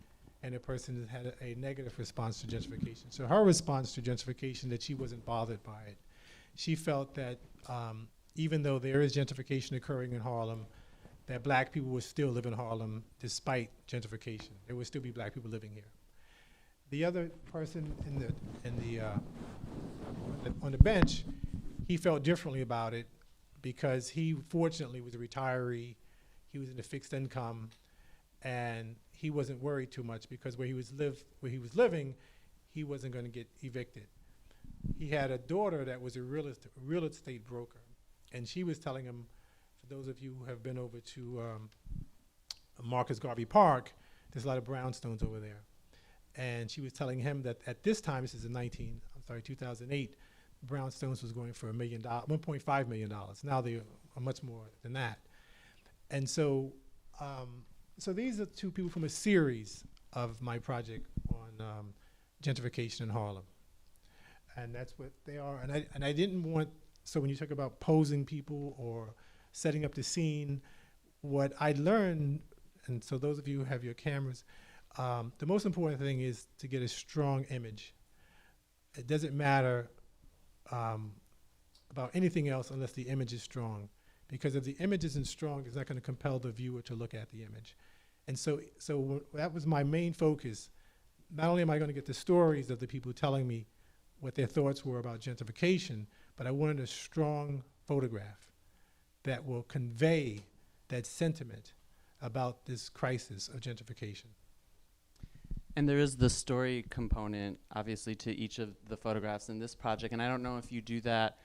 D: and a person that had a negative response to gentrification. So her response to gentrification, that she wasn't bothered by it. She felt that even though there is gentrification occurring in Harlem, that black people would still live in Harlem despite gentrification. There would still be black people living here. The other person on the bench, he felt differently about it because he fortunately was a retiree. He was in a fixed income, and he wasn't worried too much because where he was living, he wasn't going to get evicted. He had a daughter that was a real estate broker, and she was telling him, for those of you who have been over to Marcus Garvey Park, there's a lot of brownstones over there. And she was telling him that at this time, this is in 2008, brownstones was going for $1.5 million. Now they are much more than that. And so, so these are 2 people from a series of my project on gentrification in Harlem. And that's what they are. And I didn't want, so when you talk about posing people or setting up the scene, what I learned, and so those of you who have your cameras, the most important thing is to get a strong image. It doesn't matter about anything else unless the image is strong. Because if the image isn't strong, it's not going to compel the viewer to look at the image. And so that was my main focus. Not only am I going to get the stories of the people telling me what their thoughts were about gentrification, but I wanted a strong photograph that will convey that sentiment about this crisis of gentrification.
C: And there is the story component, obviously, to each of the photographs in this project. And I don't know if you do that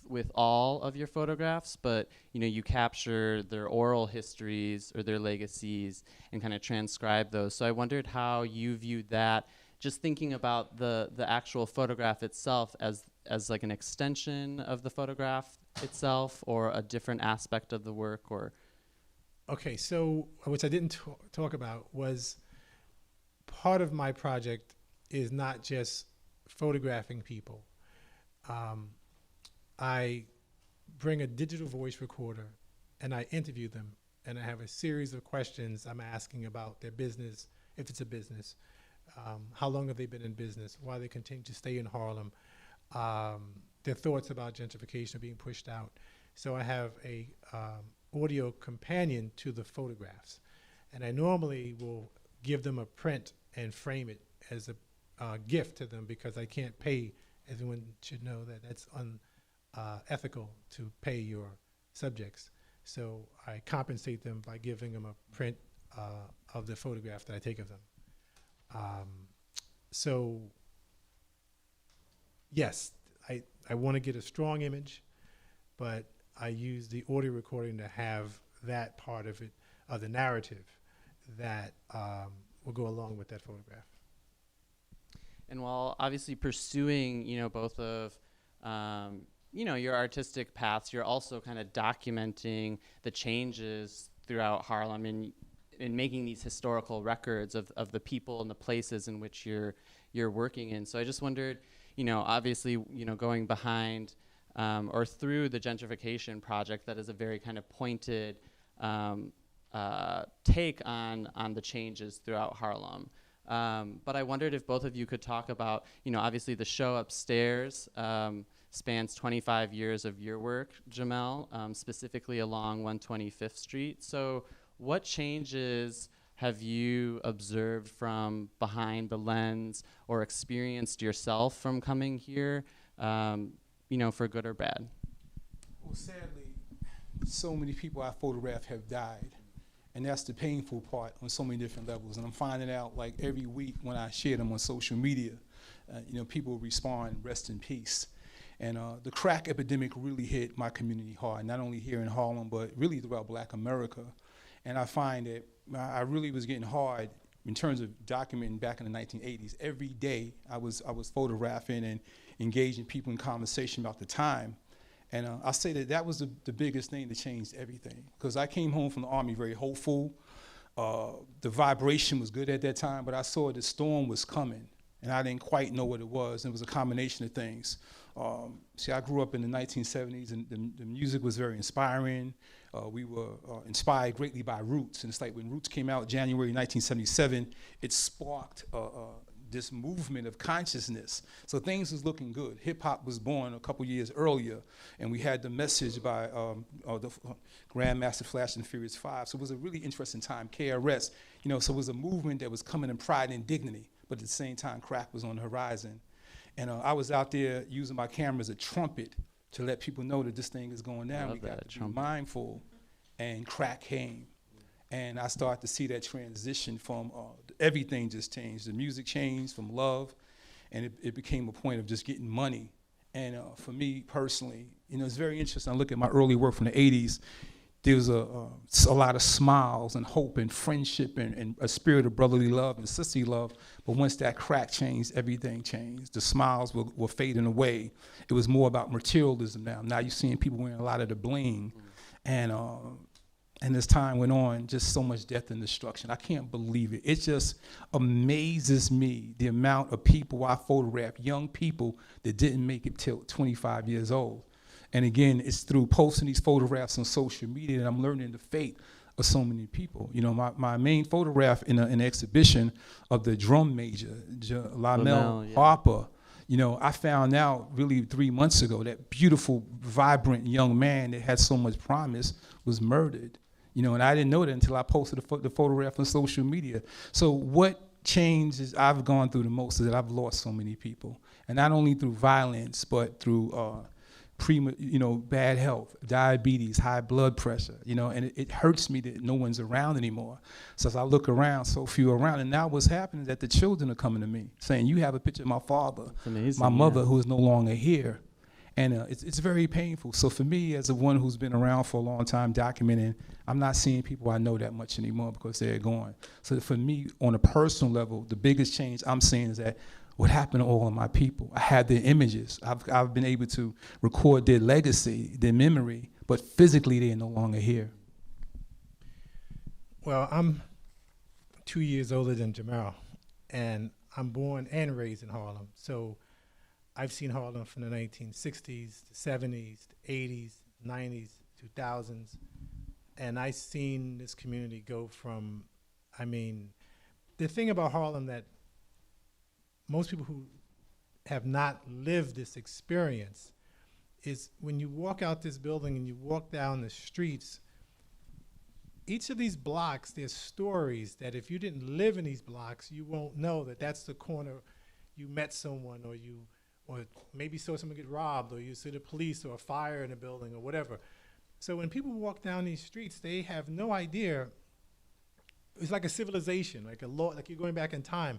C: with all of your photographs, but you capture their oral histories or their legacies and kind of transcribe those. So I wondered how you viewed that, just thinking about the actual photograph itself as like an extension of the photograph itself or a different aspect of the work. Or
D: okay, so which I didn't talk about was part of my project is not just photographing people. I bring a digital voice recorder and I interview them, and I have a series of questions I'm asking about their business, if it's a business, how long have they been in business, why they continue to stay in Harlem, their thoughts about gentrification being pushed out. So I have a audio companion to the photographs, and I normally will give them a print and frame it as a gift to them because I can't pay. Everyone should know that that's ethical to pay your subjects. So I compensate them by giving them a print of the photograph that I take of them. So yes, I want to get a strong image, but I use the audio recording to have that part of it, of the narrative that will go along with that photograph.
C: And while obviously pursuing, both of, your artistic paths, you're also kind of documenting the changes throughout Harlem and making these historical records of the people and the places in which you're working in. So I just wondered, obviously, going behind or through the gentrification project, that is a very kind of pointed take on the changes throughout Harlem. But I wondered if both of you could talk about, obviously the show upstairs spans 25 years of your work, Jamel, specifically along 125th Street. So what changes have you observed from behind the lens or experienced yourself from coming here, for good or bad?
B: Well, sadly, so many people I photographed have died. And that's the painful part on so many different levels. And I'm finding out like every week when I share them on social media, people respond, rest in peace. And the crack epidemic really hit my community hard, not only here in Harlem, but really throughout Black America. And I find that I really was getting hard in terms of documenting back in the 1980s. Every day I was photographing and engaging people in conversation about the time. And I say that was the biggest thing that changed everything. Because I came home from the Army very hopeful. The vibration was good at that time, but I saw the storm was coming. And I didn't quite know what it was. And it was a combination of things. See, I grew up in the 1970s, and the music was very inspiring. We were inspired greatly by Roots. And it's like when Roots came out January 1977, it sparked this movement of consciousness. So things was looking good. Hip hop was born a couple years earlier, and we had the message by the Grandmaster Flash and Furious 5. So it was a really interesting time. KRS, so it was a movement that was coming in pride and dignity, but at the same time, crack was on the horizon. And I was out there using my camera as a trumpet to let people know that this thing is going down. We got to be mindful, and crack came. And I started to see that transition from everything just changed. The music changed from love, and it became a point of just getting money. And for me personally, it's very interesting. I look at my early work from the 80s. There was a lot of smiles and hope and friendship and a spirit of brotherly love and sisterly love. But once that crack changed, everything changed. The smiles were fading away. It was more about materialism now. Now you're seeing people wearing a lot of the bling. And as time went on, just so much death and destruction. I can't believe it. It just amazes me the amount of people I photographed, young people that didn't make it till 25 years old. And again, it's through posting these photographs on social media that I'm learning the fate of so many people. My main photograph in an exhibition of the drum major, Lamar Harper, I found out really 3 months ago that beautiful, vibrant young man that had so much promise was murdered. And I didn't know that until I posted the photograph on social media. So what changes I've gone through the most is that I've lost so many people. And not only through violence, but through bad health, diabetes, high blood pressure, and it hurts me that no one's around anymore. So as I look around, so few around, and now what's happening is that the children are coming to me saying, you have a picture of my father, my mother who is no longer here. And it's very painful. So for me, as one who's been around for a long time documenting, I'm not seeing people I know that much anymore because they're gone. So for me, on a personal level, the biggest change I'm seeing is that what happened to all of my people? I had their images. I've been able to record their legacy, their memory, but physically they're no longer here.
D: Well, I'm 2 years older than Jamel, and I'm born and raised in Harlem. So I've seen Harlem from the 1960s, the 70s, the 80s, 90s, 2000s, and I've seen this community go from, the thing about Harlem that most people who have not lived this experience is when you walk out this building and you walk down the streets, each of these blocks, there's stories that if you didn't live in these blocks, you won't know that that's the corner you met someone, or maybe saw someone get robbed, or you see the police or a fire in a building or whatever. So when people walk down these streets, they have no idea. It's like a civilization, like you're going back in time.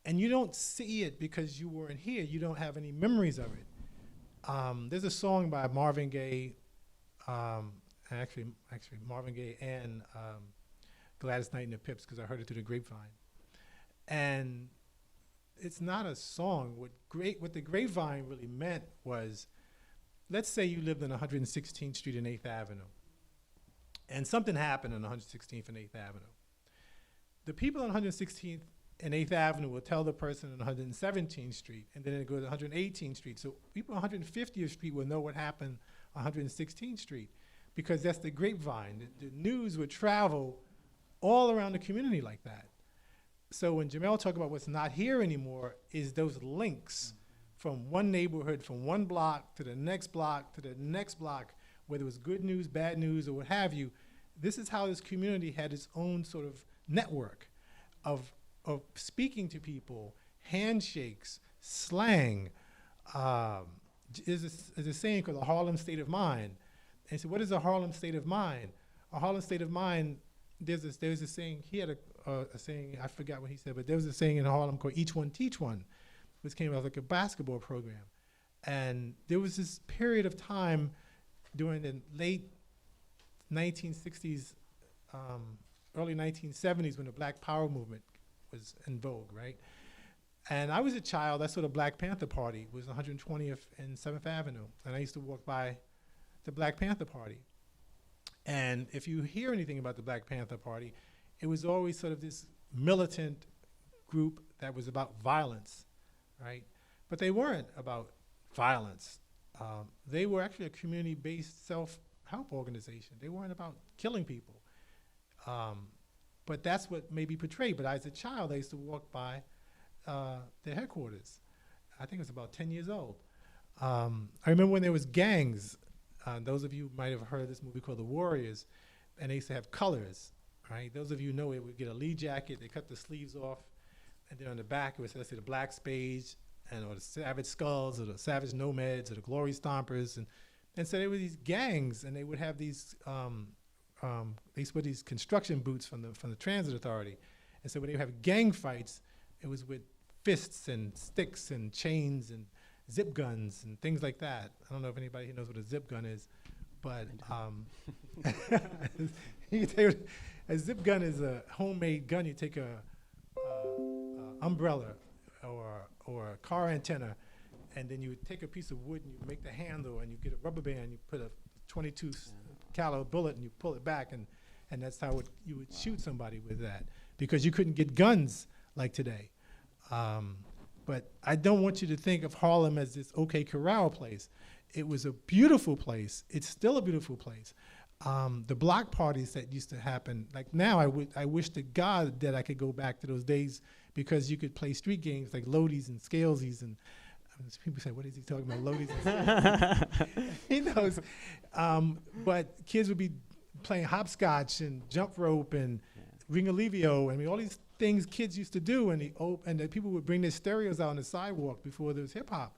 D: And you don't see it because you weren't here. You don't have any memories of it. There's a song by Marvin Gaye, actually Marvin Gaye and Gladys Knight and the Pips, because I heard it through the Grapevine. And it's not a song. What the Grapevine really meant was, let's say you lived on 116th Street and 8th Avenue, and something happened on 116th and 8th Avenue. The people on 116th and 8th Avenue will tell the person on 117th Street, and then it goes to 118th Street. So people on 150th Street will know what happened on 116th Street, because that's the Grapevine. The news would travel all around the community like that. So when Jamel talked about what's not here anymore, is those links from one neighborhood, from one block to the next block to the next block, whether it was good news, bad news, or what have you. This is how this community had its own sort of network of speaking to people, handshakes, slang. There's a saying called the Harlem state of mind. And so what is a Harlem state of mind? A Harlem state of mind, there's a saying, he had a saying, I forgot what he said, but there was a saying in Harlem called each one teach one, which came out like a basketball program. And there was this period of time during the late 1960s, early 1970s when the Black Power movement was in vogue, right? And I was a child, that's what the Black Panther Party was 120th and 7th Avenue. And I used to walk by the Black Panther Party. And if you hear anything about the Black Panther Party, it was always sort of this militant group that was about violence, right? But they weren't about violence. They were actually a community-based self-help organization. They weren't about killing people. But that's what may be portrayed. But as a child, I used to walk by their headquarters. I think I was about 10 years old. I remember when there was gangs. Those of you might have heard of this movie called The Warriors, and they used to have colors, right? Those of you know it would get a Lee jacket, they cut the sleeves off, and then on the back it would say, let's say, the Black Spades, or the Savage Skulls, or the Savage Nomads, or the Glory Stompers, and so there were these gangs, and they would have these, they used to wear these construction boots from the Transit Authority, and so when they would have gang fights, it was with fists and sticks and chains and zip guns and things like that. I don't know if anybody here knows what a zip gun is, but a zip gun is a homemade gun. You take a umbrella or a car antenna, and then you would take a piece of wood and you make the handle, and you get a rubber band, you put a 22 caliber bullet, and you pull it back, and that's how you would shoot somebody with that, because you couldn't get guns like today. But I don't want you to think of Harlem as this OK Corral place. It was a beautiful place. It's still a beautiful place. The block parties that used to happen, like now I wish to God that I could go back to those days, because you could play street games like Lodies and Scalesies, and people say, what is he talking about, Lodies and Scalesies? He knows. But kids would be playing hopscotch and jump rope and ring-a-levio. I mean, all these things kids used to do, and the people would bring their stereos out on the sidewalk before there was hip-hop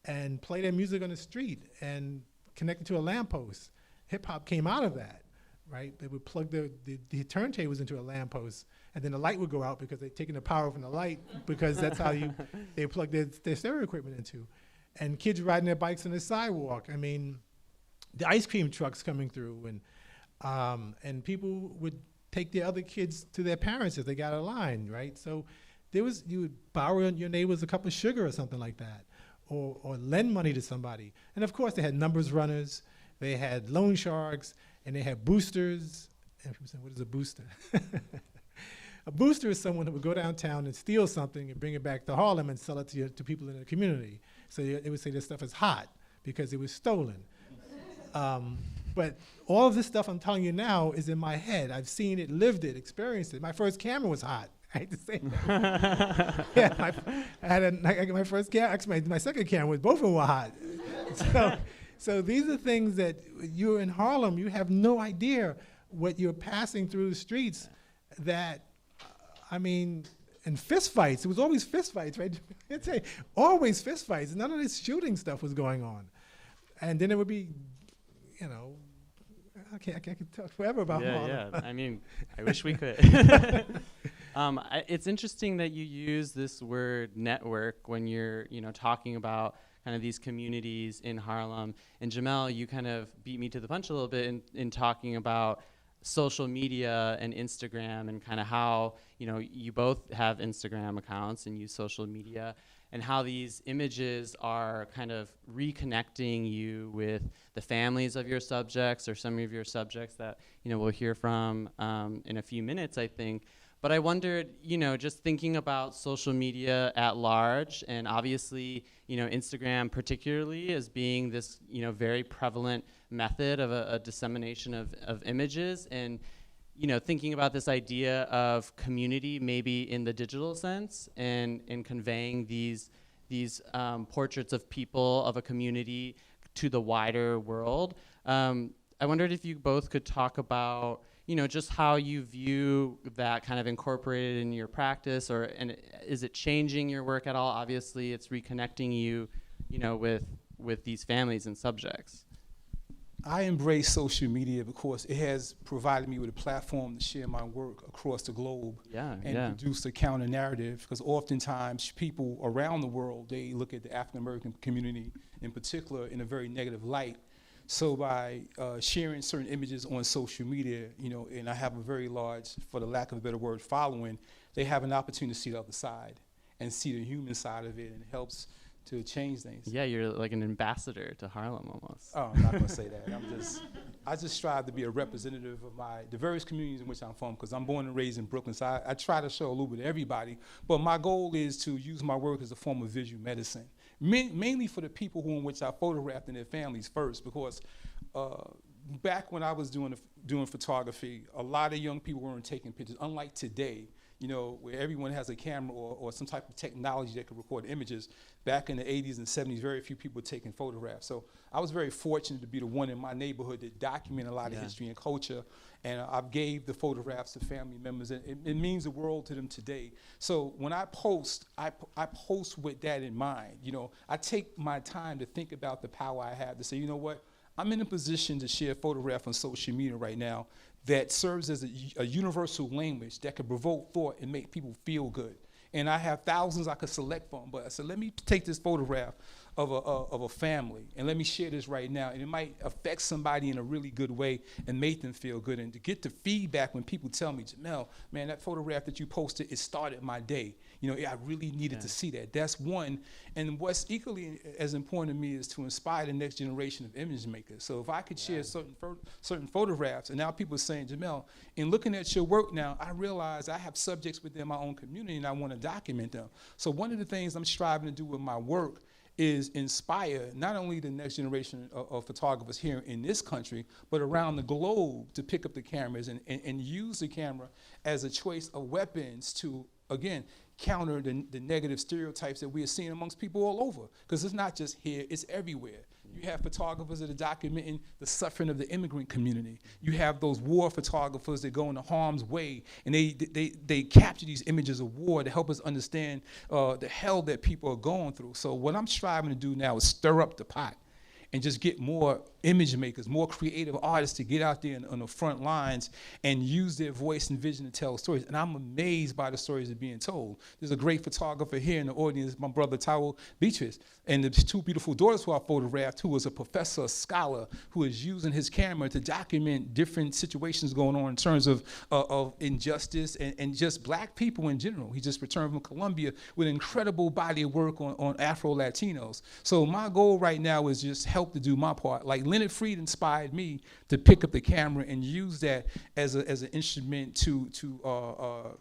D: and play their music on the street and connect it to a lamppost. Hip-hop came out of that, right? They would plug the turntables into a lamppost, and then the light would go out because they'd taken the power from the light, because that's how they plug their stereo equipment into. And kids riding their bikes on the sidewalk. I mean, the ice cream trucks coming through, and people would take the other kids to their parents if they got a line, right? So you would borrow your neighbors a cup of sugar or something like that, or lend money to somebody. And of course they had numbers runners, they had loan sharks, and they had boosters. And people say, what is a booster? A booster is someone who would go downtown and steal something and bring it back to Harlem and sell it to people in the community. So they would say this stuff is hot because it was stolen. But all of this stuff I'm telling you now is in my head. I've seen it, lived it, experienced it. My first camera was hot. I hate to say that. Yeah, I had my first camera. Actually, my second camera was, both of them were hot. So these are things that you're in Harlem, you have no idea what you're passing through the streets. That, I mean, and fist fights. It was always fist fights, right? It's always fist fights. None of this shooting stuff was going on. And then it would be, you know, I can talk forever about Harlem.
C: Yeah. I mean, I wish we could. It's interesting that you use this word network when you're, talking about kind of these communities in Harlem. And Jamel, you kind of beat me to the punch a little bit in talking about social media and Instagram, and kind of how, you both have Instagram accounts and use social media, and how these images are kind of reconnecting you with the families of your subjects, or some of your subjects that, we'll hear from in a few minutes, I think. But I wondered, just thinking about social media at large, and obviously, Instagram particularly as being this, very prevalent method of a dissemination of images. And thinking about this idea of community, maybe in the digital sense, and conveying these portraits of people, of a community, to the wider world. I wondered if you both could talk about, just how you view that kind of incorporated in your practice, and is it changing your work at all? Obviously, it's reconnecting you, with these families and subjects.
B: I embrace social media because it has provided me with a platform to share my work across the globe and produce a counter narrative, because oftentimes people around the world, they look at the African American community in particular in a very negative light. So by sharing certain images on social media, and I have a very large, for the lack of a better word, following, they have an opportunity to see the other side and see the human side of it, and it helps to change things.
C: Yeah, you're like an ambassador to Harlem almost.
B: Oh, I'm not gonna say that. I just strive to be a representative of the various communities in which I'm from, because I'm born and raised in Brooklyn, so I try to show a little bit of everybody. But my goal is to use my work as a form of visual medicine, mainly for the people in which I photographed and their families first, because back when I was doing photography, a lot of young people weren't taking pictures, unlike today, where everyone has a camera or some type of technology that could record images. Back in the 80s and 70s, very few people were taking photographs. So I was very fortunate to be the one in my neighborhood that documented a lot of history and culture, and I've gave the photographs to family members, and it means the world to them today. So when I post, I post with that in mind. I take my time to think about the power I have to say, you know what, I'm in a position to share a photograph on social media right now that serves as a universal language that could provoke thought and make people feel good. And I have thousands I could select from, but I said, let me take this photograph of a family, and let me share this right now, and it might affect somebody in a really good way and make them feel good. And to get the feedback when people tell me, Jamel, man, that photograph that you posted, it started my day. I really needed to see that. That's one. And what's equally as important to me is to inspire the next generation of image makers. So if I could share certain photographs, and now people are saying, Jamel, in looking at your work now, I realize I have subjects within my own community and I want to document them. So one of the things I'm striving to do with my work is inspire not only the next generation of photographers here in this country, but around the globe to pick up the cameras and use the camera as a choice of weapons to, again, counter the negative stereotypes that we are seeing amongst people all over. Because it's not just here, it's everywhere. You have photographers that are documenting the suffering of the immigrant community. You have those war photographers that go into harm's way, and they capture these images of war to help us understand the hell that people are going through. So what I'm striving to do now is stir up the pot and just get more image makers, more creative artists to get out there on the front lines and use their voice and vision to tell stories. And I'm amazed by the stories that are being told. There's a great photographer here in the audience, my brother Tyrell Beatrice, and the two beautiful daughters who I photographed, who was a professor, a scholar, who is using his camera to document different situations going on in terms of injustice and just black people in general. He just returned from Colombia with an incredible body of work on Afro-Latinos. So my goal right now is just help to do my part. Like Leonard Freed inspired me to pick up the camera and use that as an instrument to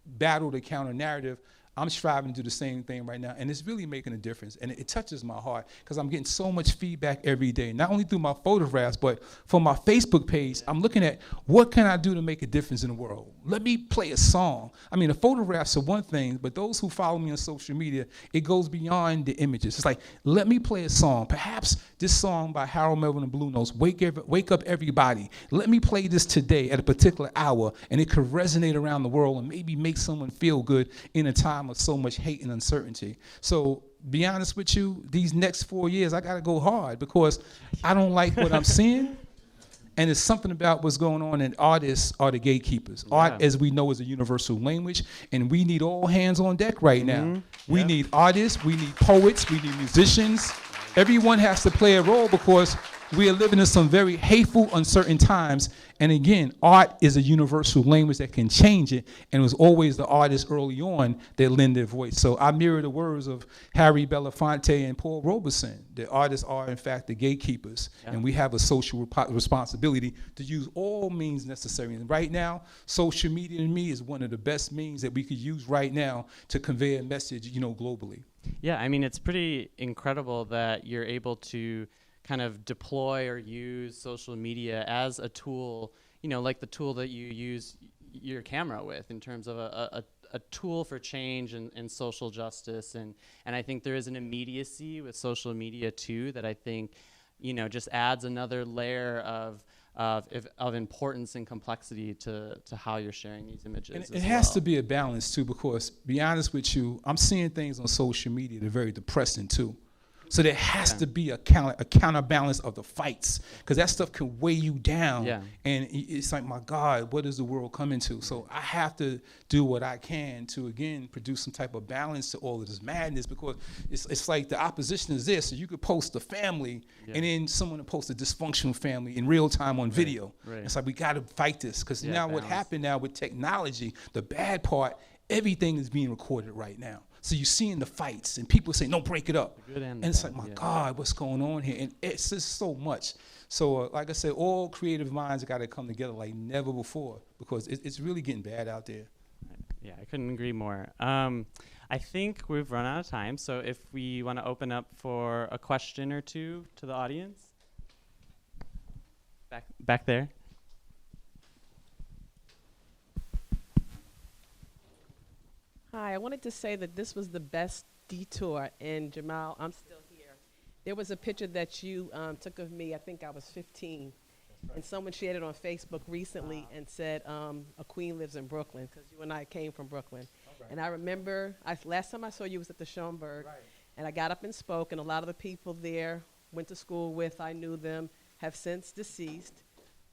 B: battle the counter narrative. I'm striving to do the same thing right now, and it's really making a difference, and it touches my heart because I'm getting so much feedback every day, not only through my photographs, but from my Facebook page. I'm looking at what can I do to make a difference in the world. Let me play a song. I mean, the photographs are one thing, but those who follow me on social media, it goes beyond the images. It's like, let me play a song. Perhaps this song by Harold Melvin and Blue Notes, Wake Up Everybody. Let me play this today at a particular hour, and it could resonate around the world and maybe make someone feel good in a time of so much hate and uncertainty. So be honest with you, these next 4 years, I gotta go hard because I don't like what I'm seeing. And it's something about what's going on, and artists are the gatekeepers. Yeah. Art, as we know, is a universal language, and we need all hands on deck right now. We need artists, we need poets, we need musicians. Everyone has to play a role because we are living in some very hateful, uncertain times. And again, art is a universal language that can change it. And it was always the artists early on that lend their voice. So I mirror the words of Harry Belafonte and Paul Robeson. The artists are, in fact, the gatekeepers. Yeah. And we have a social responsibility to use all means necessary. And right now, social media to me is one of the best means that we could use right now to convey a message, globally.
C: Yeah, I mean, it's pretty incredible that you're able to kind of deploy or use social media as a tool, like the tool that you use your camera with in terms of a tool for change and social justice. And I think there is an immediacy with social media too that I think, just adds another layer of importance and complexity to how you're sharing these images.
B: And it has to be a balance too, because be honest with you, I'm seeing things on social media that are very depressing too. So there has to be a counterbalance of the fights, because that stuff can weigh you down. Yeah. And it's like, my God, what is the world coming to? So I have to do what I can to, again, produce some type of balance to all of this madness, because it's like the opposition is this. So you could post a family, and then someone will post a dysfunctional family in real time on video. Right. It's like, we got to fight this, because now what happened now with technology, the bad part, everything is being recorded right now. So you're seeing the fights, and people say, no, break it up. And it's like, my God, what's going on here? And it's just so much. So like I said, all creative minds got to come together like never before, because it's really getting bad out there.
C: Yeah, I couldn't agree more. I think we've run out of time, so if we want to open up for a question or two to the audience. Back there.
E: Hi, I wanted to say that this was the best detour in Jamel. I'm still here. There was a picture that you took of me. I think I was 15. Right. And someone shared it on Facebook recently and said, a queen lives in Brooklyn, because you and I came from Brooklyn. Right. And I remember, last time I saw you was at the Schoenberg, and I got up and spoke, and a lot of the people there went to school with, I knew them, have since deceased.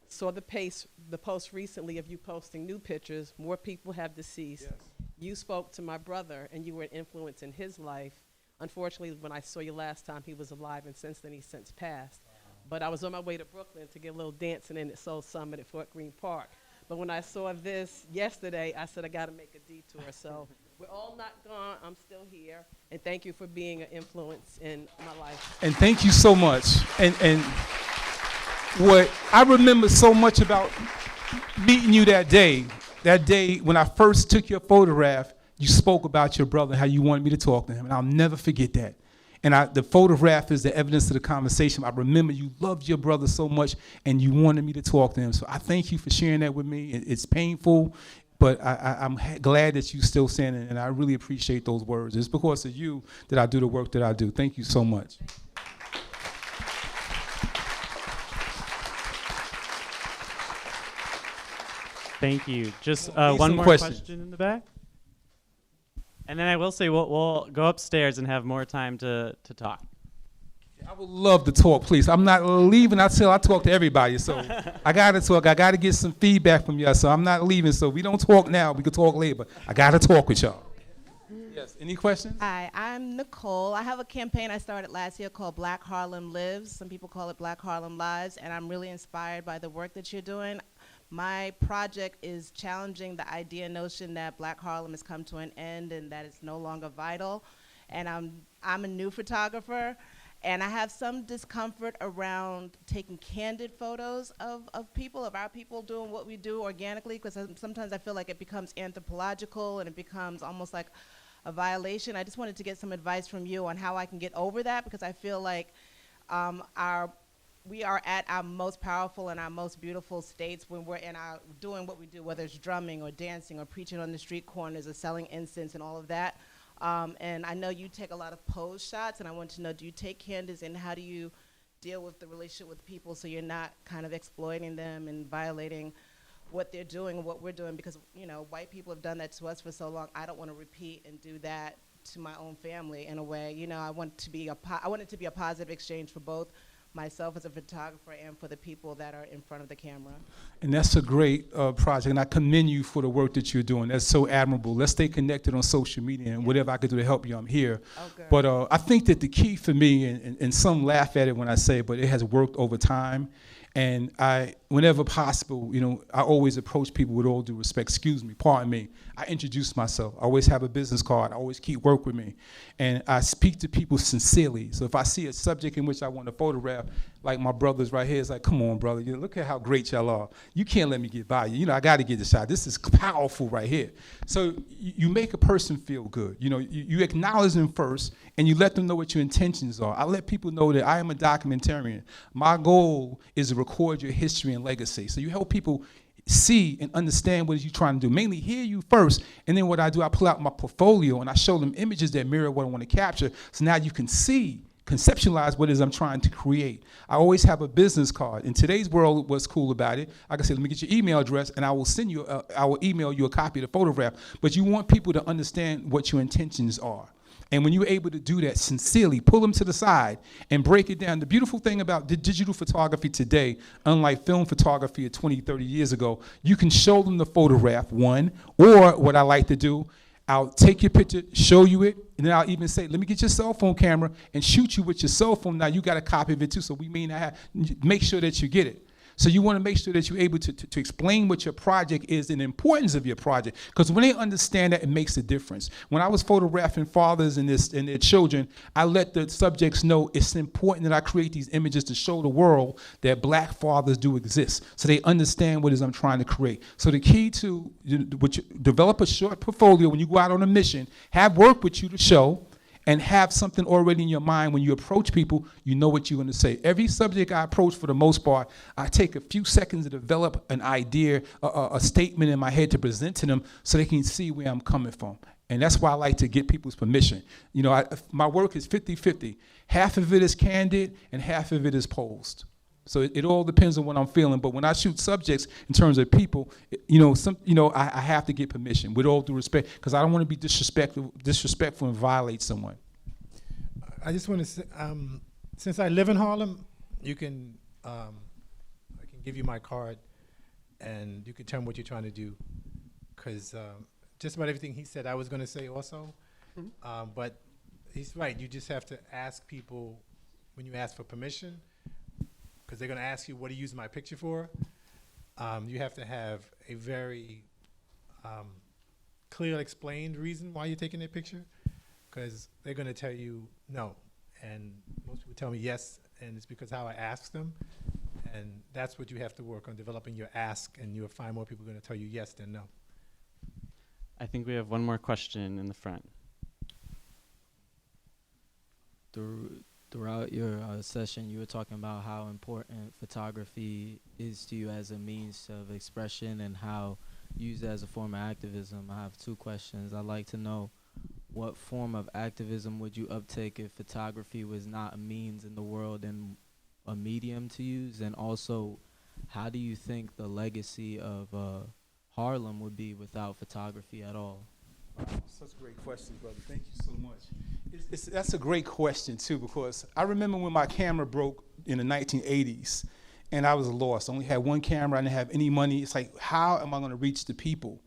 E: Saw the post recently of you posting new pictures. More people have deceased. Yes. You spoke to my brother, and you were an influence in his life. Unfortunately, when I saw you last time, he was alive, and since then, he's since passed. But I was on my way to Brooklyn to get a little dancing in at Soul Summit at Fort Greene Park. But when I saw this yesterday, I said, I got to make a detour. So we're all not gone. I'm still here. And thank you for being an influence in my life.
B: And thank you so much. And what I remember so much about meeting you that day when I first took your photograph, you spoke about your brother, how you wanted me to talk to him, and I'll never forget that. And the photograph is the evidence of the conversation. I remember you loved your brother so much, and you wanted me to talk to him. So I thank you for sharing that with me. It's painful, but I'm glad that you still standing, and I really appreciate those words. It's because of you that I do the work that I do. Thank you so much.
C: Thank you. Just one more question in the back. And then I will say we'll go upstairs and have more time to talk.
B: I would love to talk, please. I'm not leaving until I talk to everybody. So I got to talk. I got to get some feedback from y'all. So I'm not leaving. So we don't talk now. We can talk later. But I got to talk with y'all. Yes. Any questions?
F: Hi, I'm Nicole. I have a campaign I started last year called Black Harlem Lives. Some people call it Black Harlem Lives. And I'm really inspired by the work that you're doing. My project is challenging the idea notion that Black Harlem has come to an end and that it's no longer vital. And I'm a new photographer, and I have some discomfort around taking candid photos of our people doing what we do organically, because sometimes I feel like it becomes anthropological and it becomes almost like a violation. I just wanted to get some advice from you on how I can get over that, because I feel like we are at our most powerful and our most beautiful states when we're doing what we do, whether it's drumming or dancing or preaching on the street corners or selling incense and all of that. And I know you take a lot of pose shots, and I want to know, do you take candids, and how do you deal with the relationship with people so you're not kind of exploiting them and violating what they're doing and what we're doing? Because, white people have done that to us for so long. I don't want to repeat and do that to my own family in a way. I want it to be a positive exchange for both myself as a photographer and for the people that are in front of the camera.
B: And that's a great project, and I commend you for the work that you're doing. That's so admirable. Let's stay connected on social media, and whatever I can do to help you, I'm here. Okay. But I think that the key for me, and some laugh at it when I say it, but it has worked over time. And whenever possible, I always approach people with all due respect. Excuse me, pardon me. I introduce myself. I always have a business card. I always keep work with me. And I speak to people sincerely. So if I see a subject in which I want to photograph, like my brothers right here, it's like, come on, brother. Look at how great y'all are. You can't let me get by you. I got to get the shot. This is powerful right here. So you make a person feel good. You acknowledge them first, and you let them know what your intentions are. I let people know that I am a documentarian. My goal is to record your history and legacy. So you help people see and understand what you're trying to do. Mainly hear you first, and then what I do, I pull out my portfolio and I show them images that mirror what I want to capture. So now you can see, conceptualize what it is I'm trying to create. I always have a business card. In today's world, what's cool about it, like I said, let me get your email address and I will email you a copy of the photograph. But you want people to understand what your intentions are. And when you're able to do that sincerely, pull them to the side and break it down. The beautiful thing about the digital photography today, unlike film photography of 20, 30 years ago, you can show them the photograph, one, or what I like to do, I'll take your picture, show you it, and then I'll even say, let me get your cell phone camera and shoot you with your cell phone. Now you got a copy of it too, so we may not have, make sure that you get it. So you want to make sure that you're able to explain what your project is and the importance of your project. Because when they understand that, it makes a difference. When I was photographing fathers and their children, I let the subjects know it's important that I create these images to show the world that black fathers do exist. So they understand what it is I'm trying to create. So the key to develop a short portfolio when you go out on a mission, have work with you to show, and have something already in your mind when you approach people, you know what you're going to say. Every subject I approach, for the most part, I take a few seconds to develop an idea, a statement in my head to present to them so they can see where I'm coming from. And that's why I like to get people's permission. You know, my work is 50-50. Half of it is candid and half of it is posed. So it all depends on what I'm feeling. But when I shoot subjects in terms of people, I have to get permission with all due respect, because I don't want to be disrespectful and violate someone.
D: I just want to say, since I live in Harlem, I can give you my card, and you can tell me what you're trying to do, because just about everything he said I was going to say also. But he's right. You just have to ask people when you ask for permission, because they're going to ask you, what do you use my picture for? You have to have a very clear, explained reason why you're taking their picture, because they're going to tell you no. And most people tell me yes, and it's because how I ask them. And that's what you have to work on, developing your ask, and you'll find more people are going to tell you yes than no.
C: I think we have one more question in the front.
G: Throughout your session, you were talking about how important photography is to you as a means of expression and how used as a form of activism. I have two questions. I'd like to know, what form of activism would you uptake if photography was not a means in the world and a medium to use? And also, how do you think the legacy of Harlem would be without photography at all?
B: Wow, such great questions, brother. Thank you so much. That's a great question, too, because I remember when my camera broke in the 1980s, and I was lost. I only had one camera. I didn't have any money. It's like, how am I going to reach the people?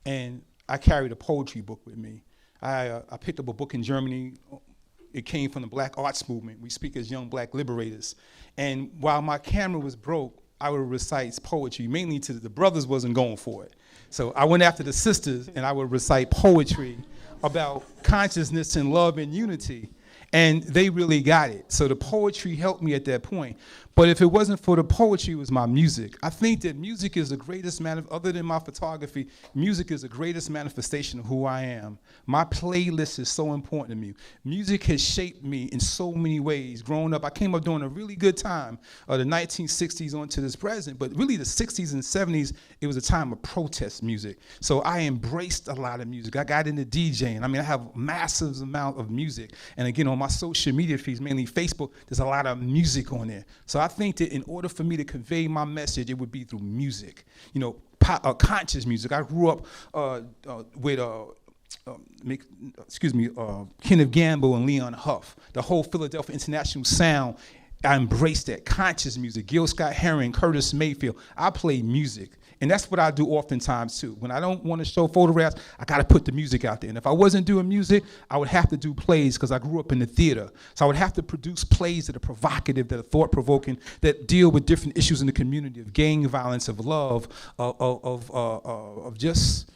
B: And I carried a poetry book with me. I picked up a book in Germany. It came from the Black Arts Movement. We speak as young black liberators. And while my camera was broke, I would recite poetry, mainly to the brothers wasn't going for it. So I went after the sisters, and I would recite poetry about consciousness and love and unity. And they really got it. So the poetry helped me at that point. But if it wasn't for the poetry, it was my music. I think that music is the greatest, other than my photography, music is the greatest manifestation of who I am. My playlist is so important to me. Music has shaped me in so many ways. Growing up, I came up during a really good time, the 1960s on to this present, but really the 60s and 70s, it was a time of protest music. So I embraced a lot of music. I got into DJing. I mean, I have massive amount of music. And again, on my social media feeds, mainly Facebook, there's a lot of music on there. So I think that in order for me to convey my message, it would be through music. You know, conscious music. I grew up with Kenneth Gamble and Leon Huff, the whole Philadelphia International sound. I embraced that conscious music. Gil Scott-Heron, Curtis Mayfield. I play music. And that's what I do oftentimes too. When I don't want to show photographs, I got to put the music out there. And if I wasn't doing music, I would have to do plays because I grew up in the theater. So I would have to produce plays that are provocative, that are thought-provoking, that deal with different issues in the community of gang violence, of love, of just,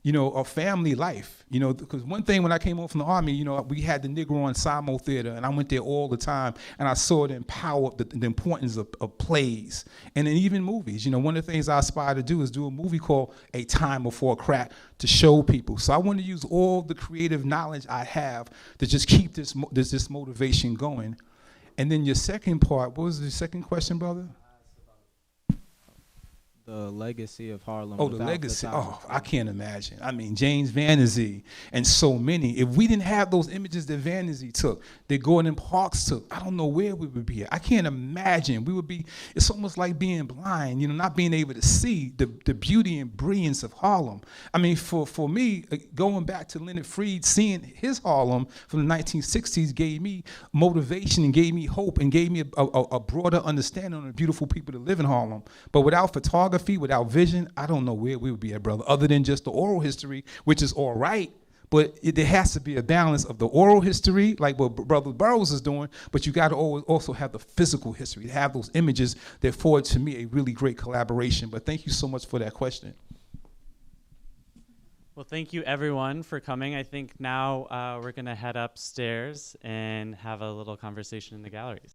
B: you know, of family life. You know, because one thing when I came home from the Army, you know, we had the Negro Ensemble Theater, and I went there all the time, and I saw the importance of plays, and then even movies. You know, one of the things I aspire to do is do a movie called A Time Before Crack to show people. So I want to use all the creative knowledge I have to just keep this motivation going. And then your second part, what was the second question, brother?
G: the legacy of Harlem.
B: Oh, the
G: without
B: legacy. Oh,
G: photography.
B: I can't imagine. I mean, James Vanderzee and so many. If we didn't have those images that Vanderzee took, that Gordon Parks took, I don't know where we would be at. I can't imagine. We would be, it's almost like being blind, not being able to see the beauty and brilliance of Harlem. I mean, for me, going back to Leonard Freed, seeing his Harlem from the 1960s gave me motivation and gave me hope and gave me a broader understanding on the beautiful people that live in Harlem. But without photography, without vision, I don't know where we would be at, brother, other than just the oral history, which is all right, but there has to be a balance of the oral history, like what Brother Burroughs is doing, but you got to also have the physical history, to have those images that forward to me a really great collaboration. But thank you so much for that question.
C: Well, thank you everyone for coming. I think now we're going to head upstairs and have a little conversation in the galleries.